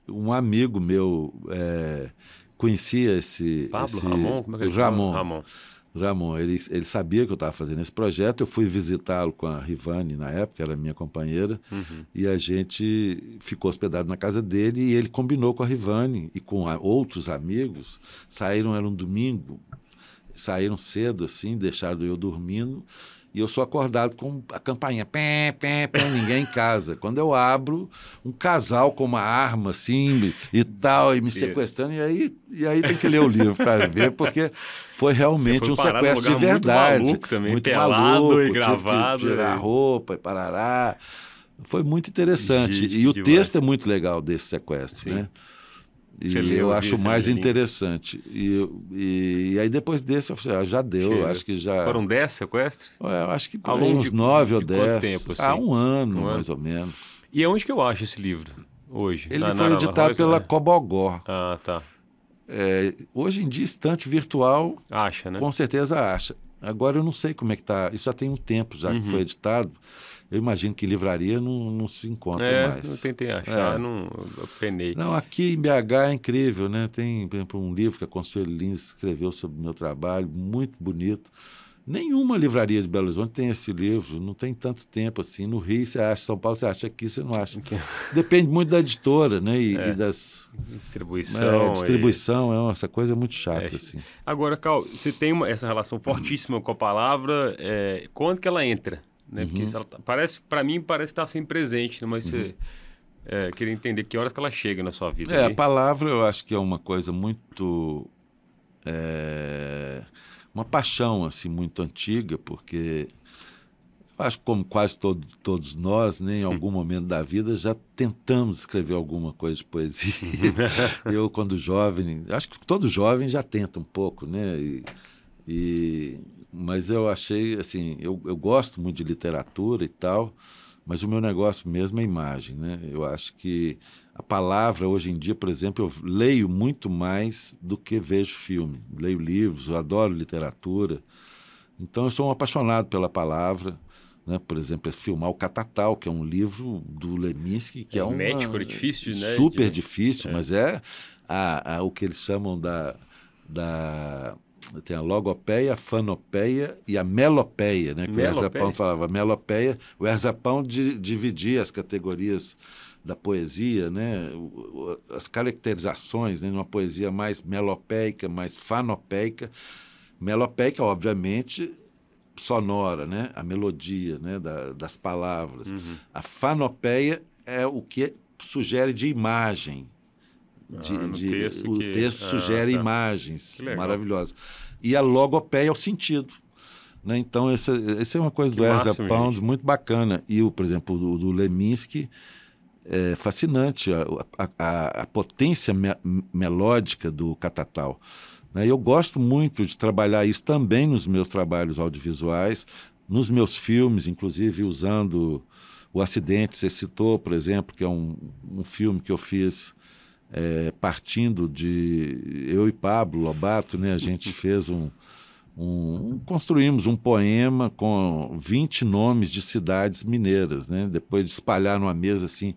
um amigo meu conhecia esse... Pablo Ramon? Como é que ele Ramon. Ramon. Ramon, ele sabia que eu estava fazendo esse projeto, eu fui visitá-lo com a Rivane, na época, era minha companheira, e a gente ficou hospedado na casa dele, e ele combinou com a Rivane e com outros amigos, era um domingo, saíram cedo, assim, deixaram eu dormindo, e eu sou acordado com a campainha, pé, pé, pé, ninguém em casa. Quando eu abro, um casal com uma arma, assim, e tal, e me sequestrando, e aí tem que ler o livro para ver, porque foi realmente um sequestro de verdade. Muito maluco também, muito pelado maluco, e gravado. Tive que tirar a roupa e parará. Foi muito interessante. Gente, e o demais. texto é muito legal desse sequestro, Sim. né? E leu, eu acho mais lindo. interessante. E aí depois desse eu falei, já deu, Chega. acho que já... Foram 10 sequestros? Eu acho que Ao longo uns de 9 ou quanto 10. tempo, assim? Um ano, mais ou menos. E onde que eu acho esse livro hoje? Ele foi editado pela Cobogó. Ah, tá. Hoje em dia, estante virtual, Acha, né? com certeza acha. Agora eu não sei como é que está. Isso já tem um tempo já que foi editado. Eu imagino que livraria não se encontra mais. Eu tentei achar, eu penei. Não, aqui em BH é incrível, né? Tem, por exemplo, um livro que a Consuelo Lins escreveu sobre o meu trabalho, muito bonito. Nenhuma livraria de Belo Horizonte tem esse livro, não tem tanto tempo assim. No Rio você acha, São Paulo você acha, aqui você não acha. Depende muito da editora, né? E das... Distribuição, essa coisa é muito chata, assim. Agora, Cal, você tem essa relação fortíssima com a palavra, quando que ela entra? Né? Porque para mim parece que está sempre presente, mas você queria entender que horas que ela chega na sua vida. A palavra eu acho que é uma coisa muito... uma paixão assim, muito antiga, porque eu acho que como quase todos nós, né, em algum momento da vida, já tentamos escrever alguma coisa de poesia. Eu, quando jovem, acho que todo jovem já tenta um pouco, né? Mas eu achei, assim, eu gosto muito de literatura e tal, mas o meu negócio mesmo é imagem, né? Eu acho que a palavra, hoje em dia, por exemplo, eu leio muito mais do que vejo filme. Leio livros, eu adoro literatura. Então, eu sou um apaixonado pela palavra, né? Por exemplo, filmar o Catatal, que é um livro do Leminski, que é médico, difícil, né? Super difícil, mas é o que eles chamam tem a logopeia, a fanopeia e a melopeia, né? Que o Erzapão falava melopeia. O Erzapão dividia as categorias da poesia, né? As caracterizações, né? Uma poesia mais melopeica, mais fanopeica. Melopeica, obviamente, sonora, né? A melodia, né? das palavras. A fanopeia é o que sugere de imagem. O texto sugere imagens maravilhosas. E a logopeia é o sentido. Né? Então, essa é uma coisa do Erzapão muito bacana. E, por exemplo, do Leminski é fascinante, a potência melódica do Catatal. Né? Eu gosto muito de trabalhar isso também nos meus trabalhos audiovisuais, nos meus filmes, inclusive usando O Acidente, você citou, por exemplo, que é um filme que eu fiz partindo de eu e Pablo Lobato, né? A gente fez construímos um poema com 20 nomes de cidades mineiras, né? Depois de espalhar numa mesa assim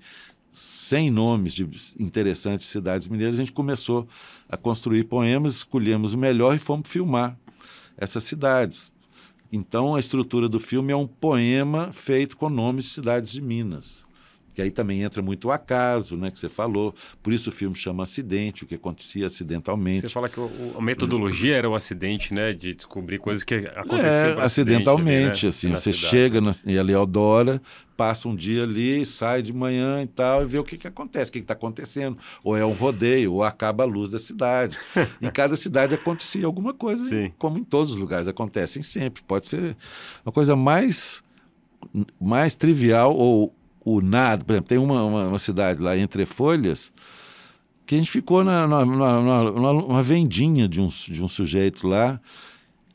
100 nomes de interessantes cidades mineiras, a gente começou a construir poemas, escolhemos o melhor e fomos filmar essas cidades. Então a estrutura do filme é um poema feito com nomes de cidades de Minas. Que aí também entra muito o acaso, né, que você falou. Por isso o filme chama Acidente, o que acontecia acidentalmente. Você fala que a metodologia era o acidente, né, de descobrir coisas que aconteciam acidentalmente, ali, né, assim. Você chega em Eleodora, passa um dia ali, sai de manhã e tal, e vê o que acontece, o que está acontecendo. Ou é um rodeio, ou acaba a luz da cidade. Em cada cidade acontecia alguma coisa, como em todos os lugares acontecem sempre. Pode ser uma coisa mais trivial ou o nada. Por exemplo, tem uma cidade lá, Entre Folhas, que a gente ficou numa vendinha de um sujeito lá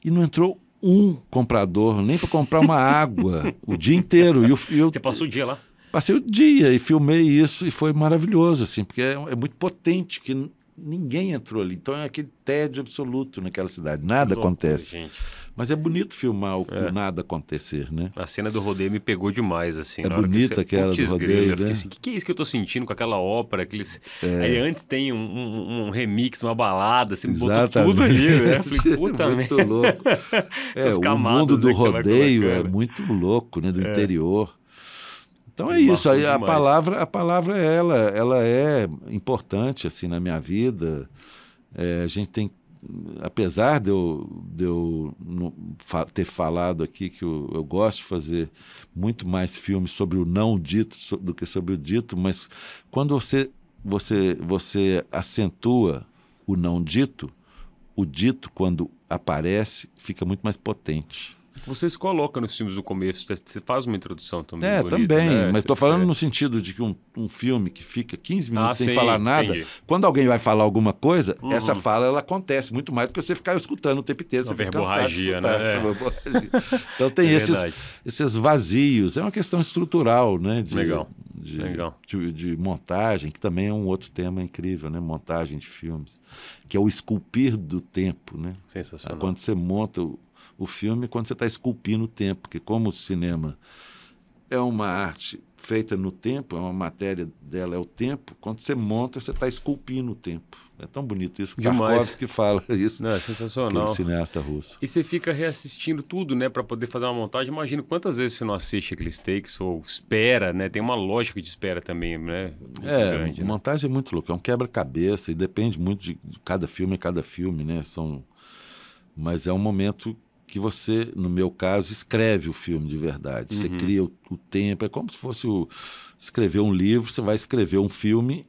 e não entrou um comprador, nem para comprar uma água o dia inteiro. Você passou o dia lá? Passei o dia e filmei isso e foi maravilhoso, assim, porque é muito potente, que ninguém entrou ali. Então é aquele tédio absoluto naquela cidade. Nada acontece. Gente. Mas é bonito filmar o nada acontecer, né? A cena do rodeio me pegou demais, assim. É na hora que bonita você... aquela do Putz, rodeio, grilo, eu né? fiquei assim, que é isso que eu tô sentindo com aquela ópera? Aqueles... Aí antes tem um remix, uma balada, você me botou tudo ali, né? Eu falei, puta muito merda. louco. Essas O camadas, mundo do né, que você vai rodeio é colocando. muito louco, né? Do interior. Então é Me isso. marcou Aí a demais. palavra é ela é importante assim na minha vida. A gente tem, apesar de eu ter falado aqui que eu gosto de fazer muito mais filmes sobre o não dito do que sobre o dito, mas quando você acentua o não dito, o dito, quando aparece, fica muito mais potente. Você se coloca nos filmes do começo, você faz uma introdução também bonita, Também, né? mas Você estou falando fica- no sentido de que um filme que fica 15 minutos sem sim, falar nada, entendi. quando alguém vai falar alguma coisa, essa fala ela acontece muito mais do que você ficar escutando o tempo inteiro, Uma você fica cansado de verborragia, escutar né? essa verborragia. Então tem É esses, verdade. esses vazios, é uma questão estrutural, né? Legal. De montagem, que também é um outro tema incrível, né? Montagem de filmes, que é o esculpir do tempo, né? Sensacional. Quando você monta o filme, quando você está esculpindo o tempo, porque como o cinema é uma arte feita no tempo, é uma matéria dela, é o tempo, quando você monta, você está esculpindo o tempo. É tão bonito isso. Demais. Tarkovsky fala isso, Não, é aquele sensacional. cineasta russo. E você fica reassistindo tudo, né, para poder fazer uma montagem. Imagina quantas vezes você não assiste aqueles takes ou espera, né? Tem uma lógica de espera também, né? Muito grande, A né? montagem é muito louca, é um quebra-cabeça e depende muito de cada filme, né? Mas é um momento que você, no meu caso, escreve o filme de verdade. Você cria o tempo, é como se fosse escrever um livro, você vai escrever um filme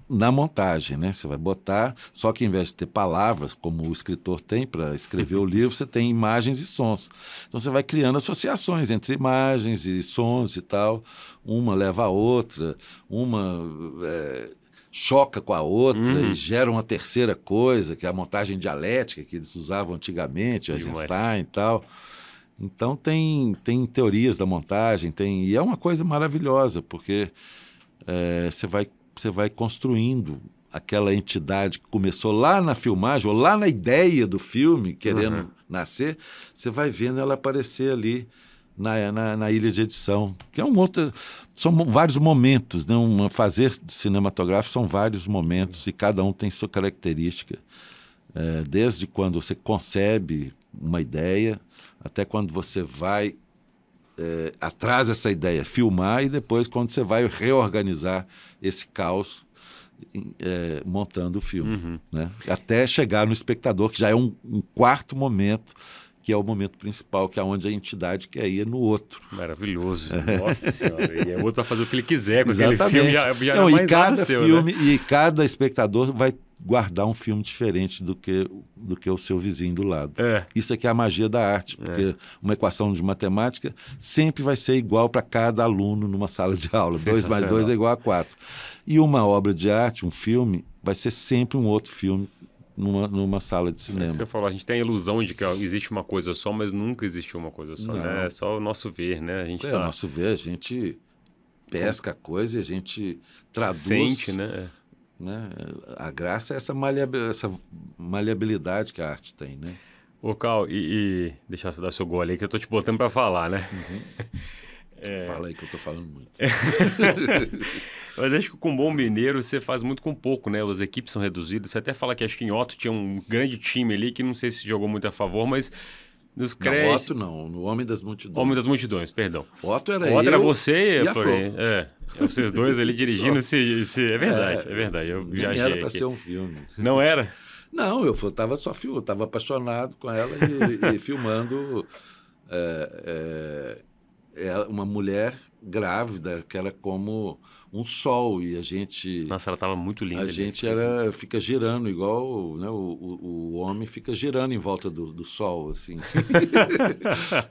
na montagem, né? Você vai botar, só que em vez de ter palavras, como o escritor tem para escrever o livro, você tem imagens e sons. Então você vai criando associações entre imagens e sons e tal. Uma leva a outra, uma choca com a outra e gera uma terceira coisa, que é a montagem dialética que eles usavam antigamente, Eisenstein e tal. Então tem teorias da montagem, e é uma coisa maravilhosa, porque você vai construindo aquela entidade que começou lá na filmagem, ou lá na ideia do filme, querendo nascer, você vai vendo ela aparecer ali na ilha de edição, que é são vários momentos, né? Fazer cinematográfico são vários momentos e cada um tem sua característica, desde quando você concebe uma ideia até quando você vai atrás dessa ideia, filmar, e depois quando você vai reorganizar esse caos montando o filme, né? Até chegar no espectador, que já é um quarto momento, que é o momento principal, que é onde a entidade quer ir no outro. Maravilhoso. Nossa Senhora. E o outro vai fazer o que ele quiser com Exatamente. aquele filme, já Não, não é e mais cada nada seu, filme, né? e cada espectador vai guardar um filme diferente do que o seu vizinho do lado. Isso aqui é a magia da arte, porque uma equação de matemática sempre vai ser igual para cada aluno numa sala de aula. 2 mais 2 é igual a 4. E uma obra de arte, um filme, vai ser sempre um outro filme numa sala de cinema. Você falou, a gente tem a ilusão de que existe uma coisa só, mas nunca existiu uma coisa só, né? É só o nosso ver, né? A gente o nosso ver, a gente pesca a coisa e a gente traduz. Sente, né? A graça é essa maleabilidade que a arte tem, né? Ô, Cal, deixa eu dar seu gole aí que eu tô te botando pra falar, né? Fala aí que eu tô falando muito. Mas acho que com Bom Mineiro você faz muito com pouco, né? As equipes são reduzidas. Você até fala que acho que em Otto tinha um grande time ali, que não sei se jogou muito a favor, mas nos créditos... Otto não, no Homem das Multidões. Homem das Multidões, perdão. Otto era Otto eu era você e a Florê. Vocês dois ali dirigindo é verdade, é verdade. Eu Nem viajei era para aqui. ser um filme. Não era? Não, eu estava apaixonado com ela e filmando uma mulher grávida, que era como um sol, e a gente... Nossa, ela estava muito linda. A gente fica girando, igual, né, o homem fica girando em volta do sol, assim.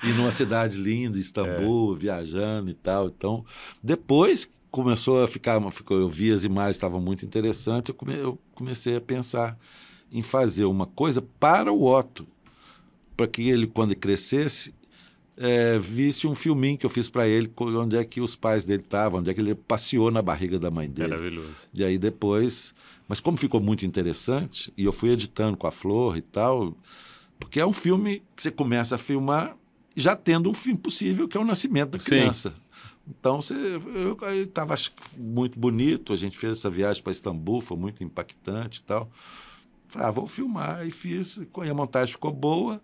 E numa cidade linda, Istambul, viajando e tal. Então, depois começou a ficar... Eu vi as imagens, estavam muito interessantes, eu comecei a pensar em fazer uma coisa para o Otto, para que ele, quando ele crescesse, visse um filminho que eu fiz para ele, onde é que os pais dele estavam, onde é que ele passeou na barriga da mãe dele. Maravilhoso. E aí depois... Mas como ficou muito interessante, e eu fui editando com a Flor e tal, porque é um filme que você começa a filmar já tendo um fim possível, que é o nascimento da criança. Sim. Então, eu estava muito bonito, a gente fez essa viagem para Istambul, foi muito impactante e tal. Falei, vou filmar, e fiz, e a montagem ficou boa,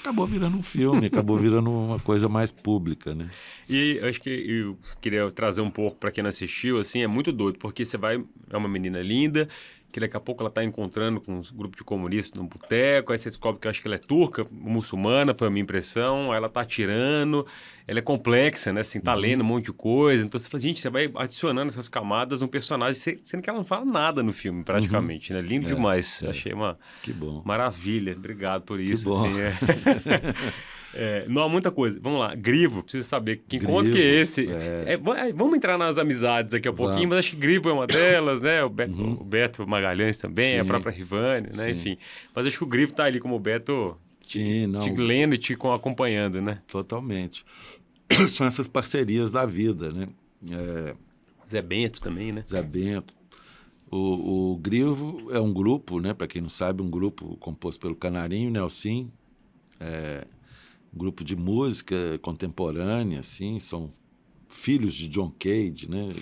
acabou virando um filme, acabou virando uma coisa mais pública, né? E acho que eu queria trazer um pouco para quem não assistiu, assim, é muito doido, porque você vai, é uma menina linda, que daqui a pouco ela está encontrando com um grupo de comunistas num boteco, aí você descobre que eu acho que ela é turca, muçulmana, foi a minha impressão, aí ela tá atirando, ela é complexa, né, assim, tá lendo um monte de coisa, então você fala, gente, você vai adicionando essas camadas num personagem, sendo que ela não fala nada no filme, praticamente, né, lindo demais, achei uma que bom. Maravilha, obrigado por isso. Que bom. Assim, não há muita coisa, vamos lá, Grivo, preciso saber, que encontro que é esse? Vamos entrar nas amizades daqui a pouquinho, mas acho que Grivo é uma delas, né, o Beto Magalhães também, a própria Rivane, né? Enfim. Mas acho que o Grivo tá ali como o Beto te lendo e te acompanhando, né? Totalmente. São essas parcerias da vida, né? Zé Bento também, né? Zé Bento. O Grivo é um grupo, né? Para quem não sabe, um grupo composto pelo Canarinho, Nelson, um grupo de música contemporânea, assim, são filhos de John Cage, né?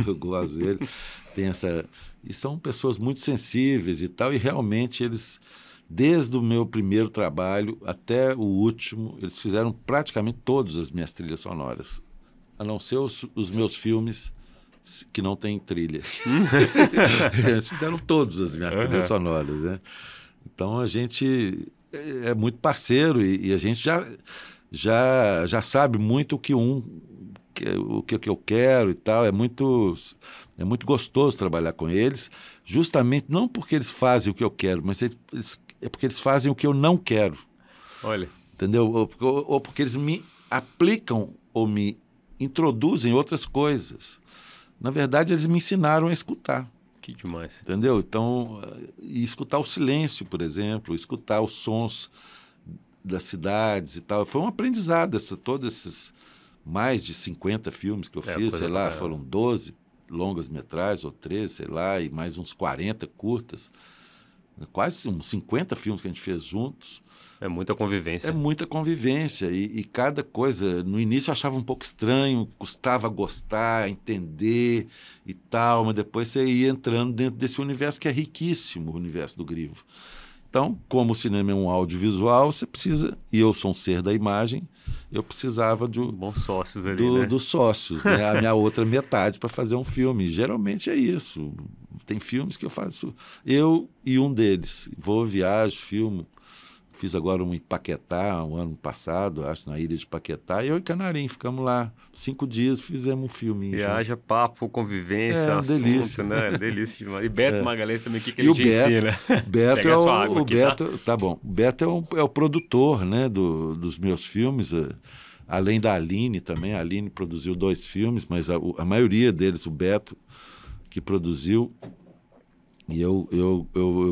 Eu gosto deles. Tem essa... E são pessoas muito sensíveis e tal, e realmente eles, desde o meu primeiro trabalho até o último, eles fizeram praticamente todas as minhas trilhas sonoras, a não ser os meus filmes que não tem trilha. Eles fizeram todas as minhas trilhas sonoras, né? Então a gente é muito parceiro e a gente já sabe muito o que eu quero e tal. É muito gostoso trabalhar com eles, justamente não porque eles fazem o que eu quero, mas é porque eles fazem o que eu não quero. Olha. Entendeu? Ou porque eles me aplicam ou me introduzem outras coisas. Na verdade, eles me ensinaram a escutar. Que demais. Entendeu? Então, e escutar o silêncio, por exemplo, escutar os sons das cidades e tal. Foi um aprendizado, todos esses mais de 50 filmes que eu fiz, sei lá, foram 12 longas metragens ou 13, sei lá, e mais uns 40 curtas. Quase uns 50 filmes que a gente fez juntos. É muita convivência. É muita convivência. E cada coisa, no início eu achava um pouco estranho, custava gostar, entender e tal, mas depois você ia entrando dentro desse universo que é riquíssimo, o universo do Grivo. Então, como o cinema é um audiovisual, você precisa, e eu sou um ser da imagem, eu precisava bons sócios ali, né? Dos sócios, né? A minha outra metade para fazer um filme. Geralmente é isso. Tem filmes que eu faço, eu e um deles. Vou, viajo, filmo. Fiz agora um em Paquetá, um ano passado, acho, na ilha de Paquetá. Eu e Canarinho, ficamos lá 5 dias, fizemos um filme. Viaja, papo, delícia, assunto, delícia. Né? Delícia demais. E Beto Magalhães também, o que ele te ensina? Beto é o Beto, tá bom. O Beto é o produtor, né, dos meus filmes, além da Aline também. A Aline produziu 2 filmes, mas a maioria deles, o Beto, que produziu. E eu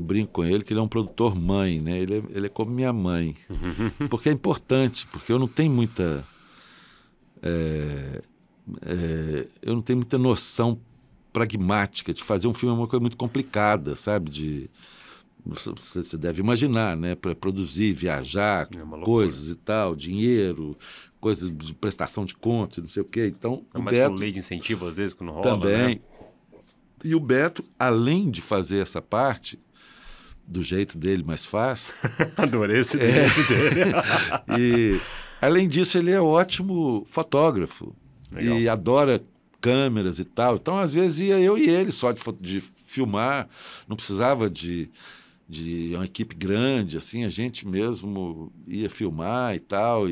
brinco com ele que ele é um produtor mãe, né? Ele é como minha mãe. Porque é importante, porque eu não tenho muita... eu não tenho muita noção pragmática de fazer um filme. É uma coisa muito complicada, sabe? Você deve imaginar, né? Para produzir, viajar, coisas e tal, dinheiro, coisas de prestação de contas, não sei o quê. Então, mas com lei de incentivo, às vezes, que não rola, também, né? E o Beto, além de fazer essa parte, do jeito dele, mas faz... Adorei esse jeito dele. E, além disso, ele é ótimo fotógrafo. Legal. E adora câmeras e tal. Então, às vezes, ia eu e ele só de filmar. Não precisava de uma equipe grande, assim, a gente mesmo ia filmar e tal,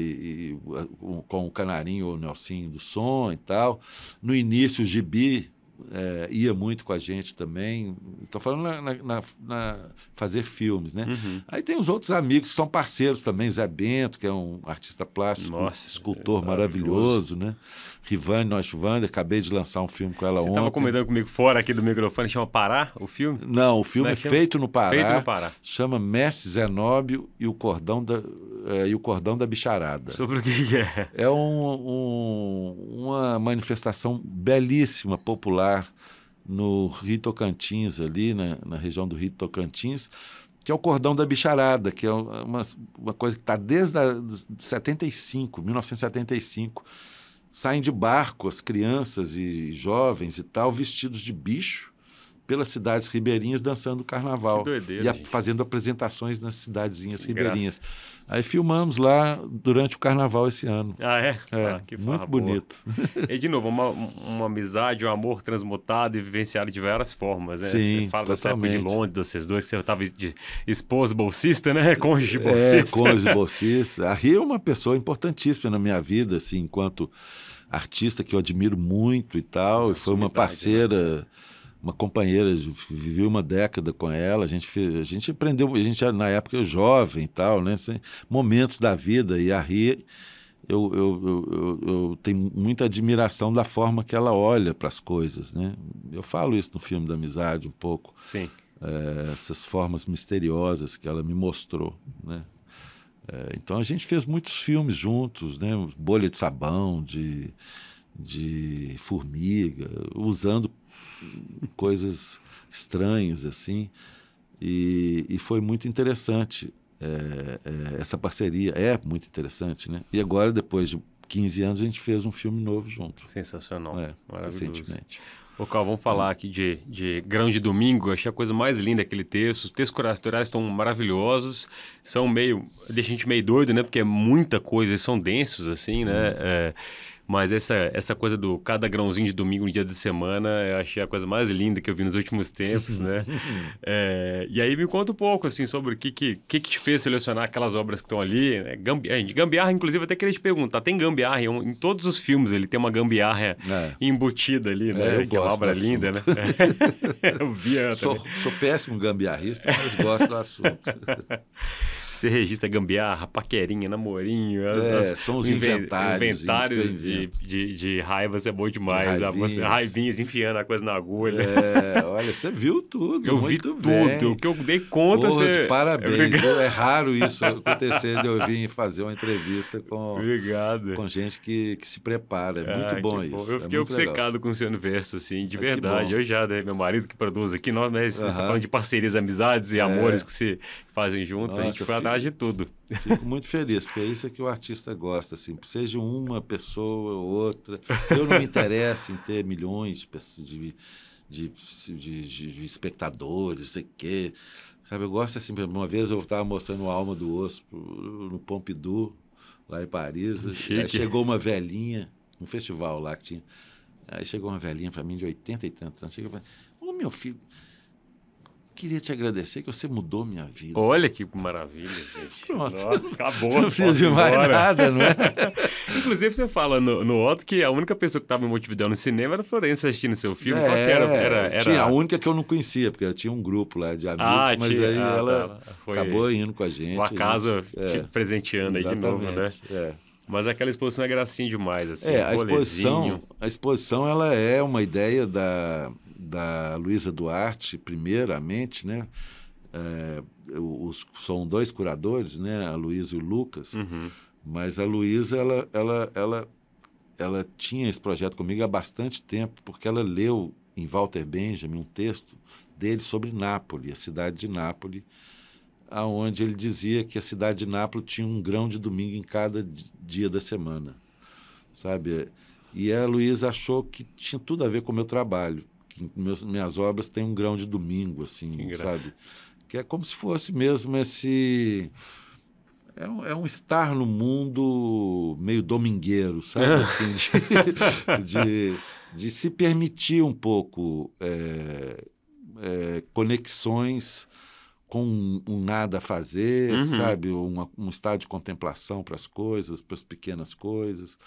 com o Canarinho ou o Nelsinho do som e tal. No início, o Gibi... ia muito com a gente também. Estou falando fazer filmes, né? Aí tem os outros amigos que são parceiros também, Zé Bento, que é um artista plástico, escultor maravilhoso, né? Rivane Neuschwander, acabei de lançar um filme com ela ontem. Você estava comentando comigo fora aqui do microfone, chama Pará, o filme? Não, o filme é feito no Pará. Feito no Pará. Chama Mestre Zenóbio e o Cordão da Bicharada. Sobre o que é? É uma manifestação belíssima, popular, no Rio Tocantins, ali na região do Rio Tocantins, que é o Cordão da Bicharada, que é uma coisa que está desde 1975. Saem de barco as crianças e jovens e tal, vestidos de bicho, pelas cidades ribeirinhas dançando carnaval. Que doideira, e fazendo apresentações nas cidadezinhas ribeirinhas. Aí filmamos lá durante o carnaval esse ano. Ah, é? Que muito bonito. E, de novo, uma amizade, um amor transmutado e vivenciado de várias formas, né? Sim, você fala totalmente. dessa época de Londres, vocês dois, você estava de esposo bolsista, né? Cônjuge bolsista. Cônjuge bolsista. A Ria é uma pessoa importantíssima na minha vida, assim, enquanto artista que eu admiro muito e tal. E foi uma parceira... Né? Uma companheira, vivi uma década com ela, a gente aprendeu, na época jovem e tal, né? Momentos da vida, e a Ria, eu tenho muita admiração da forma que ela olha para as coisas, né? Eu falo isso no filme da Amizade um pouco. Sim. Essas formas misteriosas que ela me mostrou, né? Então a gente fez muitos filmes juntos, né? Bolha de Sabão, de formiga, usando coisas estranhas assim, e foi muito interessante essa parceria, é muito interessante, né? E agora, depois de 15 anos, a gente fez um filme novo junto. Sensacional, maravilhoso. Recentemente. Ô, Carl, vamos falar aqui de Grão de Domingo. Achei a coisa mais linda aquele texto. Os textos curatoriais estão maravilhosos, deixa a gente meio doido, né? Porque é muita coisa, eles são densos, assim, né? Mas essa coisa do cada grãozinho de domingo no dia da semana, eu achei a coisa mais linda que eu vi nos últimos tempos, né? E aí me conta um pouco, assim, sobre o que te fez selecionar aquelas obras que estão ali, né? Gambiarra, inclusive, até queria te perguntar, tem gambiarra em todos os filmes, ele tem uma gambiarra embutida ali, né? Que é uma obra linda, né? Eu vi sou péssimo gambiarrista, mas gosto do assunto. Você registra gambiarra, paquerinha, namorinho, são os inventários de raivas, é bom demais. Raivinhas enfiando a coisa na agulha. Olha, você viu tudo. Eu vi tudo. O que eu dei conta. De parabéns. É raro isso acontecer de eu vir fazer uma entrevista com gente que se prepara. É muito bom isso. Eu fiquei obcecado com o seu universo, assim, de verdade. Eu já, né, meu marido que produz aqui, nós, né, você está falando de parcerias, amizades e amores que se fazem juntos, a gente foi atrás de tudo. Fico muito feliz, porque é isso que o artista gosta, assim, seja uma pessoa ou outra. Eu não me interesso em ter milhões de espectadores, sei o quê. Sabe, eu gosto assim, uma vez eu estava mostrando o Alma do Osso no Pompidou, lá em Paris. Aí chegou uma velhinha, um festival lá que tinha. Aí chegou uma velhinha para mim de 80 e tantos anos. Chegou e falou: meu filho, queria te agradecer que você mudou minha vida. Olha que maravilha, gente. Pronto. Nossa, acabou. Não precisa de mais nada, não é? Inclusive, você fala no Otto que a única pessoa que estava em Montevidéu no cinema era a Florença assistindo seu filme. Qual que era? Tinha a única que eu não conhecia, porque tinha um grupo lá de amigos, mas aí ela acabou indo com a gente. O acaso te presenteando aí de novo, né? Mas aquela exposição é gracinha demais, assim. A exposição ela é uma ideia da Luísa Duarte, primeiramente, né? São dois curadores, né? A Luísa e o Lucas. Mas a Luísa, ela tinha esse projeto comigo há bastante tempo, porque ela leu em Walter Benjamin um texto dele sobre Nápoles, a cidade de Nápoles, onde ele dizia que a cidade de Nápoles tinha um grão de domingo em cada dia da semana, sabe? E a Luísa achou que tinha tudo a ver com o meu trabalho, que minhas obras têm um grão de domingo, assim, sabe? Que é como se fosse mesmo esse... É um estar no mundo meio domingueiro, sabe? Assim, de se permitir um pouco conexões com um nada a fazer, sabe? Um estado de contemplação para as coisas, para as pequenas coisas.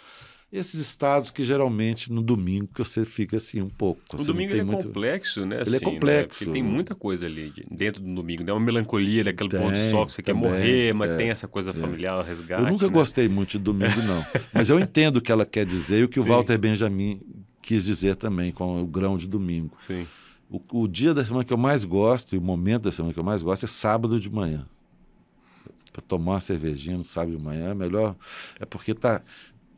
Esses estados que geralmente no domingo que você fica assim um pouco. O domingo é complexo, né? Ele assim, é complexo. Né? Porque tem muita coisa ali dentro do domingo, né? Uma melancolia daquele ponto de sol que você quer morrer, mas tem essa coisa familiar, o resgate. Eu nunca né? gostei muito de domingo, não. Mas eu entendo o que ela quer dizer e o que o Walter Benjamin quis dizer também com o grão de domingo. Sim. O dia da semana que eu mais gosto e o momento da semana que eu mais gosto é sábado de manhã. Para tomar uma cervejinha no sábado de manhã é melhor. É porque tá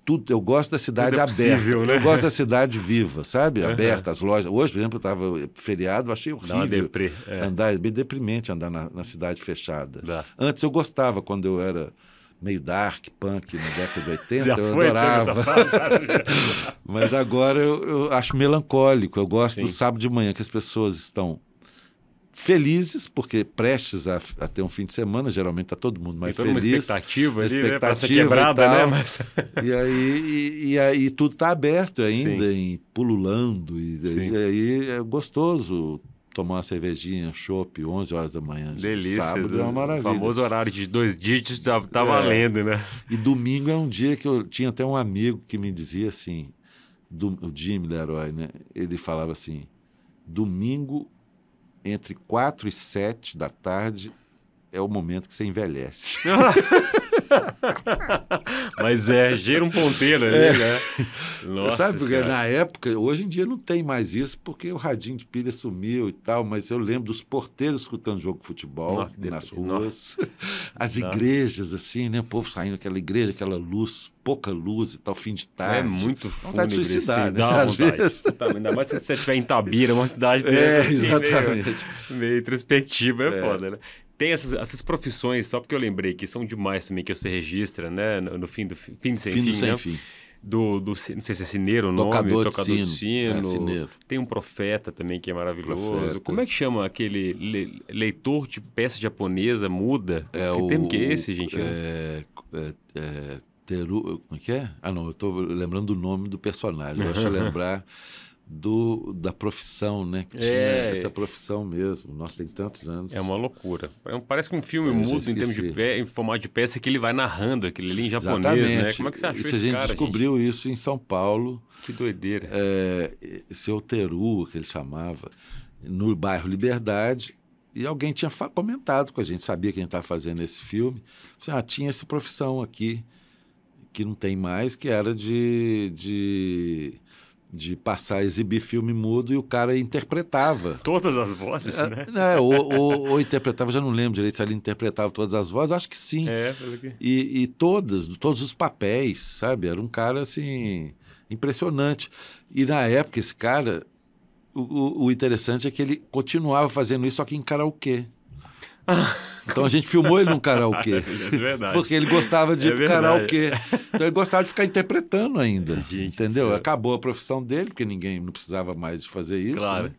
tudo. Eu gosto da cidade possível, aberta. né? Eu gosto da cidade viva, sabe? Aberta, as lojas. Hoje, por exemplo, eu estava feriado, eu achei horrível andar. É bem deprimente andar na cidade fechada. Antes eu gostava, quando eu era meio dark, punk, na década de 80, eu adorava. Mas agora eu acho melancólico. Eu gosto do sábado de manhã, que as pessoas estão felizes, porque prestes a ter um fim de semana, geralmente está todo mundo mais feliz. Uma expectativa ali, expectativa, né? Para ser quebrada, né? Mas... E aí tudo está aberto ainda, pululando. E aí é gostoso tomar uma cervejinha, chopp, 11 horas da manhã. Delícia. Sábado é uma maravilha. O famoso horário de 2 dígitos tá valendo, né? E domingo é um dia que eu tinha até um amigo que me dizia assim, o Jimmy Leroy, né? Ele falava assim, domingo entre 4 e 7 da tarde é o momento que você envelhece. Mas gira um ponteiro ali, né? Nossa, sabe, porque na época, hoje em dia não tem mais isso, porque o radinho de pilha sumiu e tal, mas eu lembro dos porteiros escutando jogo de futebol nas ruas, as igrejas, assim, né? O povo saindo daquela igreja, aquela luz, pouca luz e tal, fim de tarde. É muito vontade de suicidar, né? Dá vontade. Ainda mais se você estiver em Itabira, uma cidade dessa, assim, exatamente. meio introspectiva, é foda, né? Tem essas profissões, só porque eu lembrei que são demais também, que você registra, né? No fim de sem fim. Não sei se é cineiro o nome, tocador de sino. Tem um profeta também que é maravilhoso. Como é que chama aquele leitor de peça japonesa muda? Que termo que é esse, gente? Teru, como é que é? Ah, não, eu estou lembrando do nome do personagem. Eu acho lembrar da profissão, né? Que tinha essa profissão mesmo. Nossa, tem tantos anos. É uma loucura. Parece que um filme mudo em termos em formato de peça, que ele vai narrando aquele ali em japonês, né? Como é que você achou esse cara? A gente descobriu isso em São Paulo. Que doideira. Seu Teru, que ele chamava, no bairro Liberdade. E alguém tinha comentado com a gente, sabia que a gente estava fazendo esse filme. Tinha essa profissão aqui, que não tem mais, que era de passar a exibir filme mudo, e o cara interpretava. Todas as vozes, né? Ou interpretava, já não lembro direito se ele interpretava todas as vozes, acho que sim. E todos os papéis, sabe? Era um cara, assim, impressionante. E na época, esse cara, o interessante é que ele continuava fazendo isso, só que em karaokê. Então a gente filmou ele num karaokê. É verdade. Porque ele gostava de ir pro karaokê. Então ele gostava de ficar interpretando ainda. Entendeu? Acabou a profissão dele, porque ninguém não precisava mais de fazer isso. Claro. Né?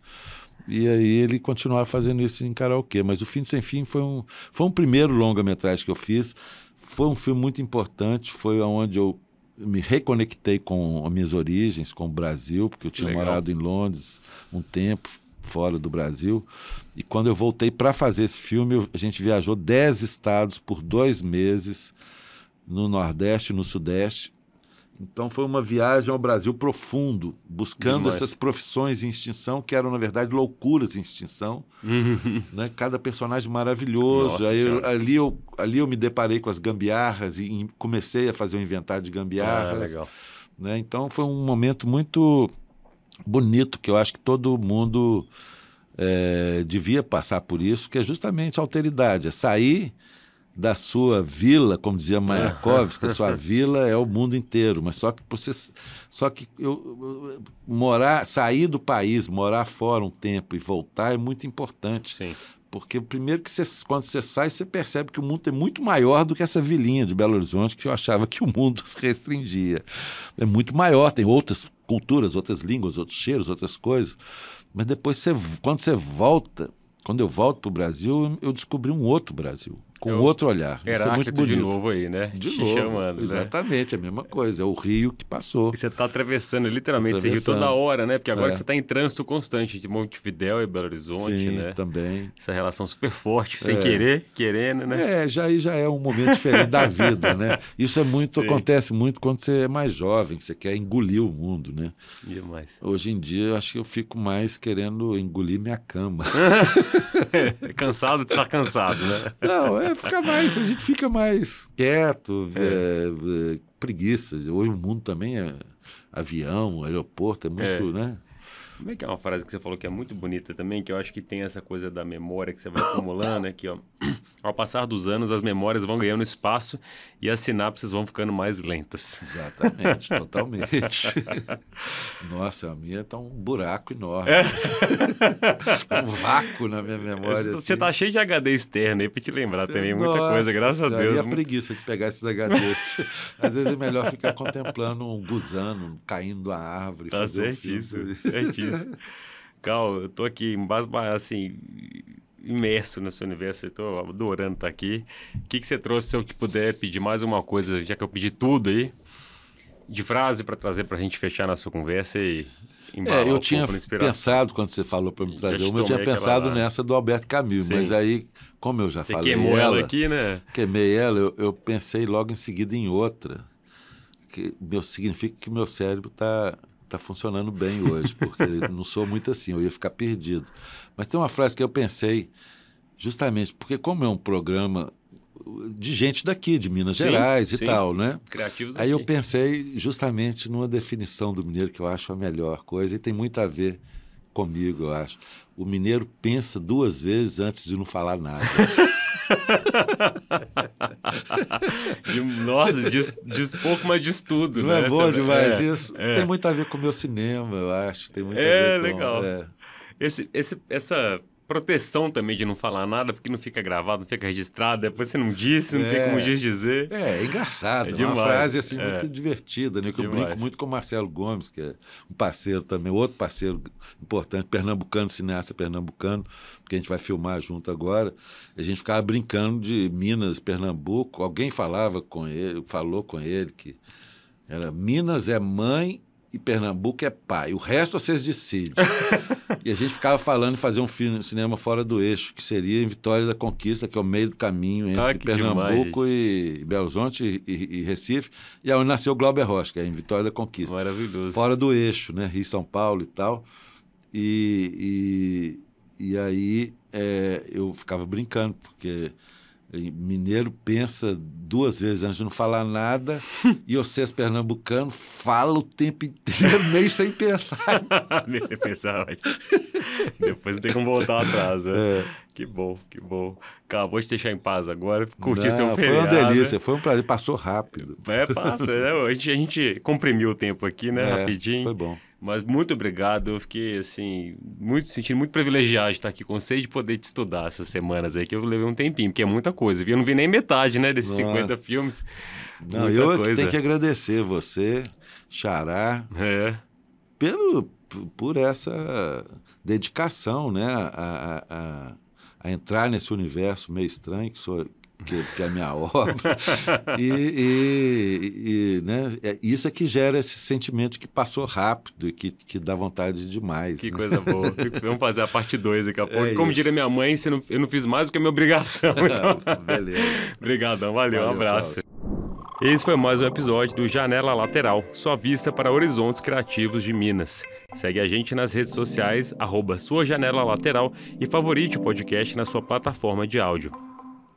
E aí ele continuava fazendo isso em karaokê. Mas o Fim Sem Fim foi um primeiro longa-metragem que eu fiz. Foi um filme muito importante. Foi onde eu me reconectei com as minhas origens, com o Brasil, porque eu tinha morado em Londres um tempo, fora do Brasil. E quando eu voltei para fazer esse filme, a gente viajou 10 estados por 2 meses, no Nordeste e no Sudeste. Então foi uma viagem ao Brasil profundo, buscando essas profissões em extinção, que eram, na verdade, loucuras em extinção. Né? Cada personagem maravilhoso. Ali eu me deparei com as gambiarras e comecei a fazer um inventário de gambiarras. Legal. Né? Então foi um momento muito bonito, que eu acho que todo mundo devia passar por isso, que é justamente a alteridade, é sair da sua vila, como dizia Mayakovsky, que a sua vila é o mundo inteiro, mas sair do país, morar fora um tempo e voltar é muito importante. Sim. Porque primeiro que quando você sai, você percebe que o mundo é muito maior do que essa vilinha de Belo Horizonte, que eu achava que o mundo se restringia. É muito maior, tem outras culturas, outras línguas, outros cheiros, outras coisas. Mas depois, quando eu volto para o Brasil, eu descobri um outro Brasil. com outro olhar. Isso é muito Heráclito bonito. de novo aí, né? De Te novo, chamando, exatamente, a mesma coisa. É o rio que passou. E você está atravessando literalmente esse rio toda hora, né? Porque agora você está em trânsito constante de Montevidéu e Belo Horizonte, Sim, né? também. Essa relação super forte, sem querer, querendo, né? Já é um momento diferente da vida, né? Isso acontece muito quando você é mais jovem, você quer engolir o mundo, né? Demais. Hoje em dia, eu acho que eu fico mais querendo engolir minha cama. Cansado de estar cansado, né? Não, a gente fica mais quieto, preguiça. Hoje o mundo também é avião, aeroporto, é muito, né? Como é que é uma frase que você falou que é muito bonita também, que eu acho que tem essa coisa da memória que você vai acumulando, aqui, ó. Ao passar dos anos, as memórias vão ganhando espaço e as sinapses vão ficando mais lentas. Exatamente, totalmente. Nossa, a minha tá um buraco enorme. Um vácuo na minha memória. Você assim. tá cheio de HD externo aí pra te lembrar também, muita coisa, graças a Deus. E a preguiça de pegar esses HDs. Às vezes é melhor ficar contemplando um gusano caindo da árvore. Tá certíssimo, certíssimo. Cal, eu tô aqui assim, imerso nesse universo, eu tô adorando estar aqui. O que você trouxe, se eu te puder pedir mais uma coisa, já que eu pedi tudo aí, de frase para trazer pra gente fechar nossa conversa e embalar eu tinha pensado, quando você falou para me trazer uma, eu tinha pensado nessa do Alberto Camus, mas aí, como eu já falei queimou ela aqui, né? Queimei ela, eu pensei logo em seguida em outra, que significa que meu cérebro tá funcionando bem hoje, porque eu não sou muito assim, eu ia ficar perdido. Mas tem uma frase que eu pensei, justamente, porque como é um programa de gente daqui, de Minas Gerais e tal, né? Criativos Aí aqui. eu pensei justamente numa definição do mineiro que eu acho a melhor coisa e tem muito a ver comigo, eu acho. O mineiro pensa 2 vezes antes de não falar nada. Nossa, diz pouco, mas diz tudo, não né? É bom demais isso. Tem muito a ver com o meu cinema, eu acho. Tem muito a ver com, legal. Essa proteção também de não falar nada, porque não fica gravado, não fica registrado, depois você não disse, não tem como dizer. É engraçado, é uma frase assim muito divertida, né? Que eu brinco muito com o Marcelo Gomes, que é um parceiro também, outro parceiro importante, pernambucano, cineasta pernambucano, que a gente vai filmar junto agora. A gente ficava brincando de Minas, Pernambuco, alguém falou com ele que era Minas é mãe e Pernambuco é pai. O resto vocês decidem. E a gente ficava falando de fazer um cinema fora do eixo, que seria em Vitória da Conquista, que é o meio do caminho entre Pernambuco e Belo Horizonte e Recife. E aí nasceu o Glauber Rocha, que é em Vitória da Conquista. Maravilhoso. Fora do eixo, né? Rio, São Paulo e tal. E aí eu ficava brincando, porque mineiro pensa 2 vezes antes de não falar nada e vocês, pernambucano, falam o tempo inteiro, meio sem pensar. Nem pensar, depois não tem como voltar atrás, né? Que bom, que bom. Cara, vou te deixar em paz agora, curtir seu feriado. Foi uma delícia, foi um prazer, passou rápido. Passa, né? A gente comprimiu o tempo aqui, né? Rapidinho. Foi bom. Mas muito obrigado, eu fiquei assim, sentindo muito privilegiado de estar aqui com você e de poder te estudar essas semanas aí, que eu levei um tempinho, porque é muita coisa. Eu não vi nem metade, né, desses 50 filmes. Não, eu que tenho que agradecer você, Xará, por essa dedicação, né, a entrar nesse universo meio estranho que é a minha obra. Né, isso é que gera esse sentimento que passou rápido e que dá vontade demais. Que né? coisa boa. Vamos fazer a parte 2 daqui a pouco. Como diria minha mãe, eu não fiz mais do que a minha obrigação. Então... Beleza. Obrigadão, valeu, um abraço. Esse foi mais um episódio do Janela Lateral, sua vista para horizontes criativos de Minas. Segue a gente nas redes sociais, @suajanelalateral e favorite o podcast na sua plataforma de áudio.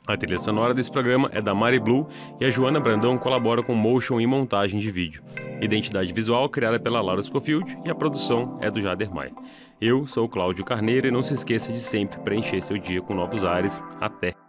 A trilha sonora desse programa é da Mari Blue e a Joana Brandão colabora com motion e montagem de vídeo. Identidade visual criada pela Laura Scofield e a produção é do Jader Maia. Eu sou o Cláudio Carneiro e não se esqueça de sempre preencher seu dia com novos ares. Até!